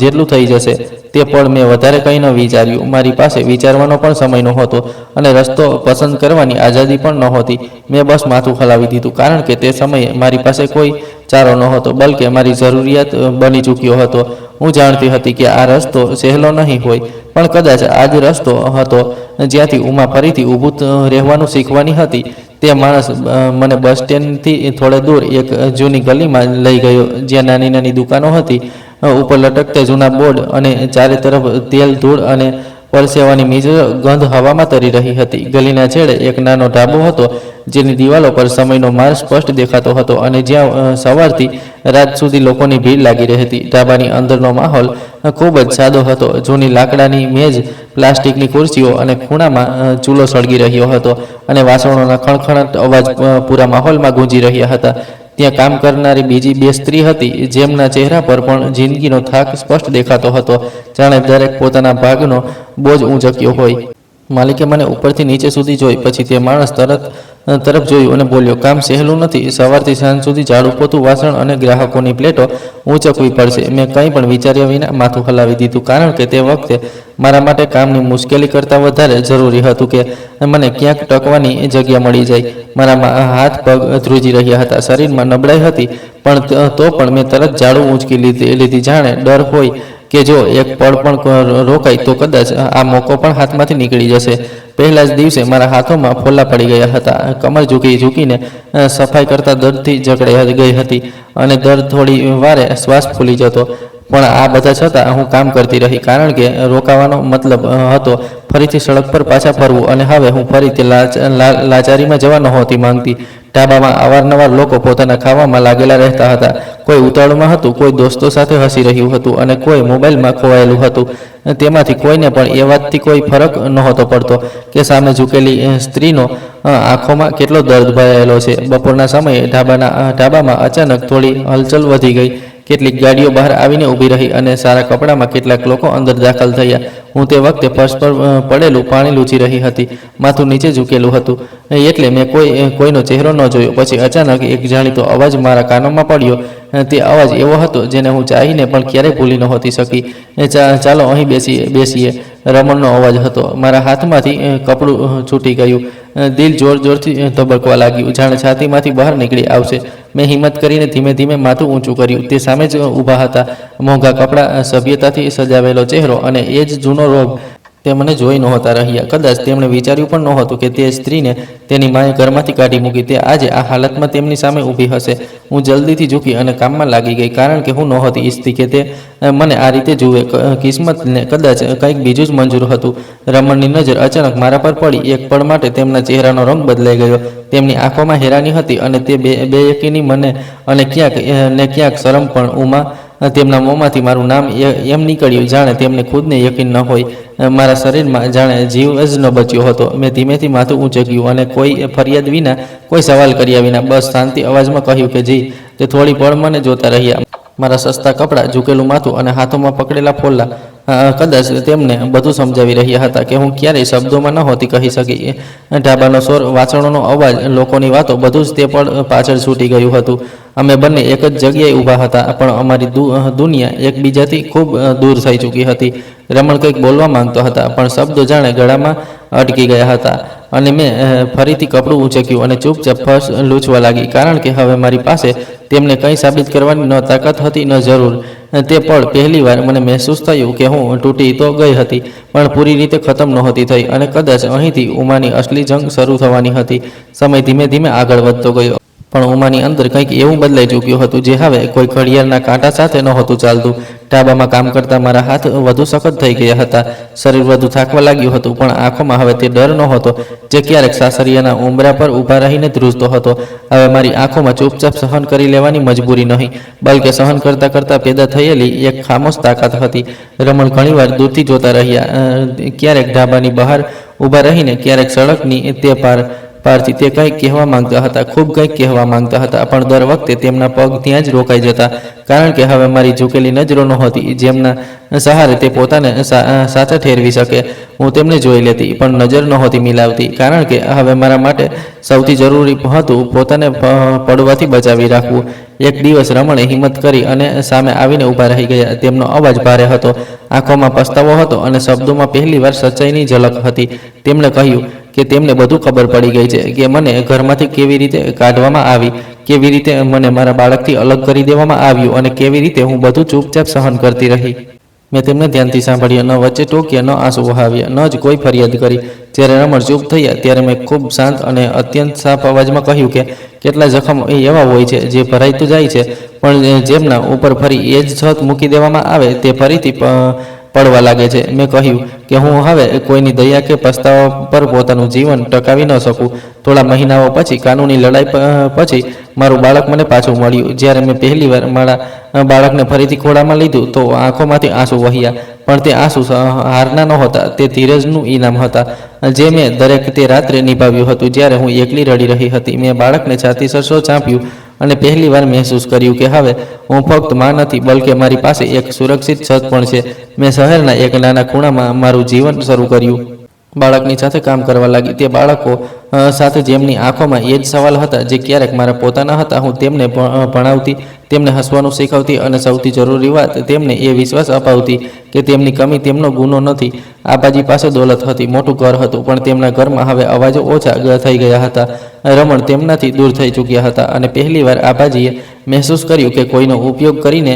જેટલું થઈ જશે. તે પળ મેં વધારે કંઈ ન વિચાર્યું. મારી પાસે વિચારવાનો પણ સમય નહોતો અને રસ્તો પસંદ કરવાની આઝાદી પણ નહોતી. મેં બસ માથું હલાવી દીધું, કારણ કે તે સમયે મારી પાસે કોઈ ચારો નહોતો, બલકે મારી જરૂરિયાત બની ચૂક્યો હતો. હું જાણતી હતી કે આ રસ્તો સહેલો નહીં હોય, પણ કદાચ આ જ રસ્તો હતો જ્યાંથી ઉમા ફરીથી ઊભું રહેવાનું શીખવાની હતી. તે માણસ મને બસ સ્ટેન્ડથી થોડે દૂર એક જૂની ગલીમાં લઈ ગયો, જ્યાં નાની નાની દુકાનો હતી, ઉપર લટકતા જૂના બોર્ડ અને ચારે તરફ તેલ, ધૂળ અને પરસેવાની મિશ્ર ગંધ હવામાં તરી રહી હતી. ગલીના છેડે એક નાનો ઢાબો હતો, જેની દિવાલો પર સમયનો માર સ્પષ્ટ દેખાતો હતો અને જ્યાં સવારથી રાત સુધી લોકોની ભીડ લાગી રહેતી. ઢાબાની અંદરનો માહોલ ખૂબ જ સાદો હતો. જૂની લાકડાની મેજ, પ્લાસ્ટિકની ખુરશીઓ અને ખૂણામાં ચૂલો સળગી રહ્યો હતો અને વાસણોના ખણખણાટ અવાજ પૂરા માહોલમાં ગૂંજી રહ્યા હતા. ત્યાં કામ કરનારી બીજી બે સ્ત્રી હતી, જેમના ચહેરા પર પણ જિંદગીનો થાક સ્પષ્ટ દેખાતો હતો, જાણે દરેક પોતાના ભાગનો બોજ ઊંચક્યો હોય. માલિકે મને ઉપરથી નીચે સુધી જોઈ, પછી તે માણસ તરફ જોયું અને બોલ્યો, કામ સહેલું નથી. સવારથી સાંજ સુધી ઝાડુ, પોતું, વાસણ અને ગ્રાહકોની પ્લેટો ઊંચકવી પડશે. મેં કંઈ પણ વિચાર્યા વિના માથું હલાવી દીધું, કારણ કે તે વખતે મારા માટે કામની મુશ્કેલી કરતાં વધારે જરૂરી હતું કે મને ક્યાંક ટકવાની જગ્યા મળી જાય. મારા હાથ પગ ધ્રુજી રહ્યા હતા, શરીરમાં નબળાઈ હતી, પણ તો પણ મેં તરત ઝાડુ ઊંચકી લીધી, જાણે ડર હોય કે જો એક પળ પણ રોકાય તો કદાચ આ મોકો પણ હાથમાંથી નીકળી જશે. પહેલા જ દિવસે મારા હાથોમાં ફોલ્લા પડી ગયા હતા. કમર ઝૂકીને સફાઈ કરતા દર્દથી જકડાઈ ગઈ હતી અને દર થોડી વારે શ્વાસ ફૂલી જતો. પણ આ બધા છતાં હું કામ કરતી રહી, કારણ કે રોકાવાનો મતલબ હતો ફરીથી સડક પર પાછા ફરવું. અને હવે હું ફરીથી લાચારીમાં જવા નહોતી માંગતી. ઢાબામાં અવારનવાર લોકો પોતાના ખાવામાં લાગેલા રહેતા હતા. કોઈ ઉતાવળમાં હતું, કોઈ દોસ્તો સાથે હસી રહ્યું હતું અને કોઈ મોબાઈલમાં ખોવાયેલું હતું. તેમાંથી કોઈને પણ એ વાતથી કોઈ ફરક નહોતો પડતો કે સામે ઝૂકેલી સ્ત્રીનો આંખોમાં કેટલો દર્દ ભરાયેલો છે. બપોરના સમયે ઢાબામાં અચાનક થોડી હલચલ વધી ગઈ. કેટલીક ગાડીઓ બહાર આવીને ઊભી રહી અને સારા કપડામાં કેટલાક લોકો અંદર દાખલ થયા. હું તે વખતે ફર્શ પર પડેલું પાણી લૂછી રહી હતી, માથું નીચે ઝૂકેલું હતું, એટલે મેં કોઈનો ચહેરો ન જોયો. પછી અચાનક એક જાણીતો અવાજ મારા કાનોમાં પડ્યો. તે અવાજ એવો હતો જેને હું ચાહીને પણ ક્યારેય ભૂલી નહોતી શકી. ચાલો અહીં બેસીએ. રમણનો અવાજ હતો. મારા હાથમાંથી કપડું છૂટી ગયું. દિલ જોરથી ધબકવા લાગ્યું, જાણે છાતીમાંથી બહાર નીકળી આવશે. મેં હિંમત કરીને ધીમે ધીમે માથું ઊંચું કર્યું. તે સામે જ ઊભા હતા. મોંઘા કપડાં, સભ્યતાથી સજાવેલો ચહેરો અને એ જ જૂનો રોગ. તે મને જોઈ નહોતા રહ્યા. કદાચ તેમણે વિચાર્યું પણ નહોતું કે તે સ્ત્રીને તેની માએ ઘરમાંથી કાઢી મૂકી તે આજે આ હાલતમાં તેમની સામે ઊભી હશે. હું જલ્દીથી ઝૂકી અને કામમાં લાગી ગઈ, કારણ કે હું નહોતી ઈચ્છતી કે તે મને આ રીતે જુએ. કિસ્મતને કદાચ કંઈક બીજું જ મંજૂર હતું. રમણની નજર અચાનક મારા પર પડી. એક પળ માટે તેમના ચહેરાનો રંગ બદલાઈ ગયો. તેમની આંખોમાં હેરાની હતી અને તે બેયકીની મને અને ક્યાંક શરમ પણ. ઉમા, તેમના મોંમાંથી મારું નામ એમ નીકળ્યું જાણે તેમને ખુદને યકીન ન હોય. મારા શરીરમાં જાણે જીવ જ ન બચ્યો હતો. મેં ધીમેથી માથું ઊંચક્યું અને કોઈ ફરિયાદ વિના, કોઈ સવાલ કર્યા વિના બસ શાંતિ અવાજમાં કહ્યું કે જી. તે થોડી પળ મને જોતા રહ્યા. મારા સસ્તા કપડાં, ઝૂકેલું માથું અને હાથોમાં પકડેલા ફોલ્લા કદાચ તેમને બધું સમજાવી રહ્યા હતા કે હું ક્યારેય શબ્દોમાં નહોતી કહી શકી. ઢાબાનો શોર, વાસણોનો અવાજ, લોકોની વાતો, બધું જ તે પળ પાછળ છૂટી ગયું હતું. અમે બંને એક જ જગ્યાએ ઊભા હતા, પણ અમારી દુનિયા એકબીજાથી ખૂબ દૂર થઈ ચૂકી હતી. રમણ કંઈક બોલવા માંગતો હતા, પણ શબ્દો જાણે ગળામાં અટકી ગયા હતા. અને મેં ફરીથી કપડું ઊંચક્યું અને ચૂપચાપ ફર્શ લૂછવા લાગી, કારણ કે હવે મારી પાસે તેમને કંઈ સાબિત કરવાની ન તાકાત હતી ન જરૂર. તે પળ પહેલીવાર મને મહેસૂસ થયું કે હું તૂટી તો ગઈ હતી, પણ પૂરી રીતે ખતમ નહોતી થઈ, અને કદાચ અહીંથી ઉમાની અસલી જંગ શરૂ થવાની હતી. સમય ધીમે ધીમે આગળ વધતો ગયો, પણ ઉમાની અંદર કંઈક એવું બદલાઈ ચૂક્યું હતું જે હવે કોઈ ઘડિયાળના કાંટા સાથે નહોતું ચાલતું. ડાબામાં કામ કરતા મારા હાથ વધુ સખત થઈ ગયા હતા, શરીર વધુ થાકવા લાગ્યું હતું, પણ આંખોમાં હવે તે ડર નહોતો જે ક્યારેક સાસરિયાના ઉંબરા પર ઊભા રહીને ધ્રુજતો હતો. હવે મારી આંખોમાં ચૂપચાપ સહન કરી લેવાની મજબૂરી નહીં, બલકે સહન કરતાં કરતાં પેદા થયેલી એક ખામોશ તાકાત હતી. રમણ ઘણીવાર દૂરથી જોતા રહ્યા, ક્યારેક ઢાબાની બહાર ઊભા રહીને, ક્યારેક સડકની તે પારથી. તે કંઈક કહેવા માંગતા હતા, ખૂબ કંઈક કહેવા માંગતા હતા, પણ દર વખતે તેમના પગ ત્યાં જ રોકાઈ જતા, કારણ કે હવે મારી ઝૂકેલી નજરો નહોતી જેમના સહારે તે પોતાને સાચા ઠેરવી શકે. હું તેમને જોઈ લેતી, પણ નજર નહોતી મિલાવતી, કારણ કે હવે મારા માટે સૌથી જરૂરી હતું પોતાને પડવાથી બચાવી રાખવું. એક દિવસ રમણે હિંમત કરી અને સામે આવીને ઊભા રહી ગયા. તેમનો અવાજ ભારે હતો, આંખોમાં પસ્તાવો હતો, અને શબ્દોમાં પહેલીવાર સચ્ચાઈની ઝલક હતી. તેમણે કહ્યું કે તેમને બધું ખબર પડી ગઈ છે, કે મને ઘરમાંથી કેવી રીતે કાઢવામાં આવી, કેવી રીતે મને મારા બાળકથી અલગ કરી દેવામાં આવ્યું, અને કેવી રીતે હું બધું ચૂપચાપ સહન કરતી રહી. મેં તેમને ધ્યાનથી સાંભળ્યા, ન વચ્ચે ટોક્યા, ન આંસુ વહાવ્યા, ન જ કોઈ ફરિયાદ કરી. જ્યારે રમણ ચૂપ થયા ત્યારે મેં ખૂબ શાંત અને અત્યંત સાફ અવાજમાં કહ્યું કે કેટલા જખમ એવા હોય છે જે ભરાઈતું જાય છે, પણ જેમના ઉપર ફરી એ જ છત મૂકી દેવામાં આવે તે ફરીથી પડવા લાગે છે. મેં કહ્યું કે હું હવે કોઈની દયા કે પસ્તાવા પર પોતાનું જીવન ટકાવી ન શકું. થોડા મહિનાઓ પછી, કાનૂની લડાઈ પછી, મારું બાળક મને પાછું મળ્યું. જ્યારે મેં પહેલીવાર મારા બાળકને ફરીથી ખોળામાં લીધું તો આંખોમાંથી આંસુ વહ્યા, પણ તે આંસુ હારના નહોતા, તે ધીરજનું ઇનામ હતા, જે મેં દરેક તે રાત્રે નિભાવ્યું હતું જ્યારે હું એકલી રડી રહી હતી. મેં બાળકને છાતી સરસો ચાંપ્યું અને પહેલીવાર મહેસૂસ કર્યું કે હવે હું ફક્ત માં નથી, બલકે મારી પાસે એક સુરક્ષિત છત પણ છે. મેં શહેરના એક નાના ખૂણામાં મારું જીવન શરૂ કર્યું. બાળકની સાથે કામ કરવા લાગી, તે બાળકો સાથે જેમની આંખોમાં એ જ સવાલ હતા જે ક્યારેક મારા પોતાના હતા. હું તેમને ભણાવતી, તેમને હસવાનું શીખવતી, અને સૌથી જરૂરી વાત, તેમને એ વિશ્વાસ અપાવતી કે તેમની કમી તેમનો ગુનો નથી. આબાજી પાસે દોલત હતી, મોટું ઘર હતું, પણ તેમના ઘરમાં હવે અવાજો ઓછા થઈ ગયા હતા. રમણ તેમનાથી દૂર થઈ ચૂક્યા હતા, અને પહેલીવાર આબાજીએ મહેસૂસ કર્યું કે કોઈનો ઉપયોગ કરીને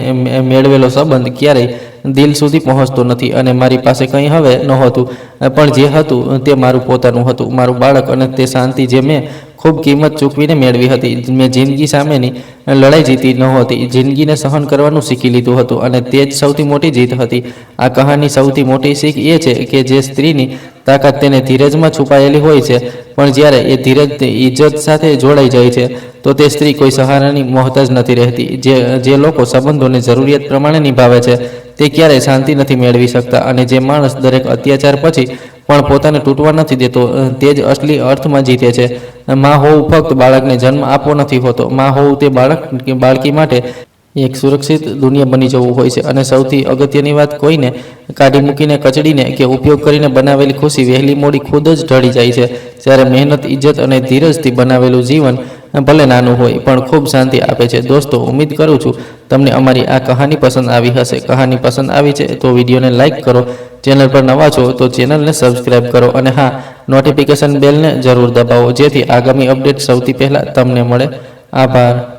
મેળવેલો સંબંધ ક્યારેય દિલ સુધી પહોંચતો નથી. અને મારી પાસે કંઈ હવે નહોતું, પણ જે હતું તે મારું પોતાનું હતું, મારું બાળક, અને તે શાંતિ જે મેં ખૂબ કિંમત ચૂકવીને મેળવી હતી. મેં જિંદગી સામેની લડાઈ જીતી નહોતી, જિંદગીને સહન કરવાનું શીખી લીધું હતું, અને તે જ સૌથી મોટી જીત હતી. આ કહાની સૌથી મોટી શીખ એ છે કે જે સ્ત્રીની તાકાત તેને ધીરજમાં છુપાયેલી હોય છે, પણ જ્યારે એ ધીરજ ઇજ્જત સાથે જોડાઈ જાય છે તો તે સ્ત્રી કોઈ સહારાની મોહતાજ નથી રહેતી. જે લોકો સંબંધોને જરૂરિયાત પ્રમાણે નિભાવે છે તે ક્યારેય શાંતિ નથી મેળવી શકતા, અને જે માણસ દરેક અત્યાચાર પછી પણ પોતાને તૂટવા નથી દેતો તે જ અસલી અર્થમાં જીતે છે. માં હોવું ફક્ત બાળકને જન્મ આપવો નથી હોતો, માં હોવું તે બાળકી માટે એક સુરક્ષિત દુનિયા બની જવું હોય છે. અને સૌથી અગત્યની વાત, કોઈને કાઢી મૂકીને, કચડીને કે ઉપયોગ કરીને બનાવેલી ખુશી વહેલી મોડી ખુદ જ ઢળી જાય છે. જ્યારે મહેનત, ઇજ્જત અને ધીરજથી બનાવેલું જીવન ભલે નાનું હોય પણ ખૂબ શાંતિ આપે છે. દોસ્તો, ઉમ્મીદ કરું છું તમને અમારી આ કહાની પસંદ આવી હશે. કહાની પસંદ આવી છે તો વિડીયોને લાઇક કરો, ચેનલ પર નવા છો તો ચેનલને સબસ્ક્રાઈબ કરો, અને હા, નોટિફિકેશન બેલને જરૂર દબાવો જેથી આગામી અપડેટ સૌથી પહેલાં તમને મળે. આભાર.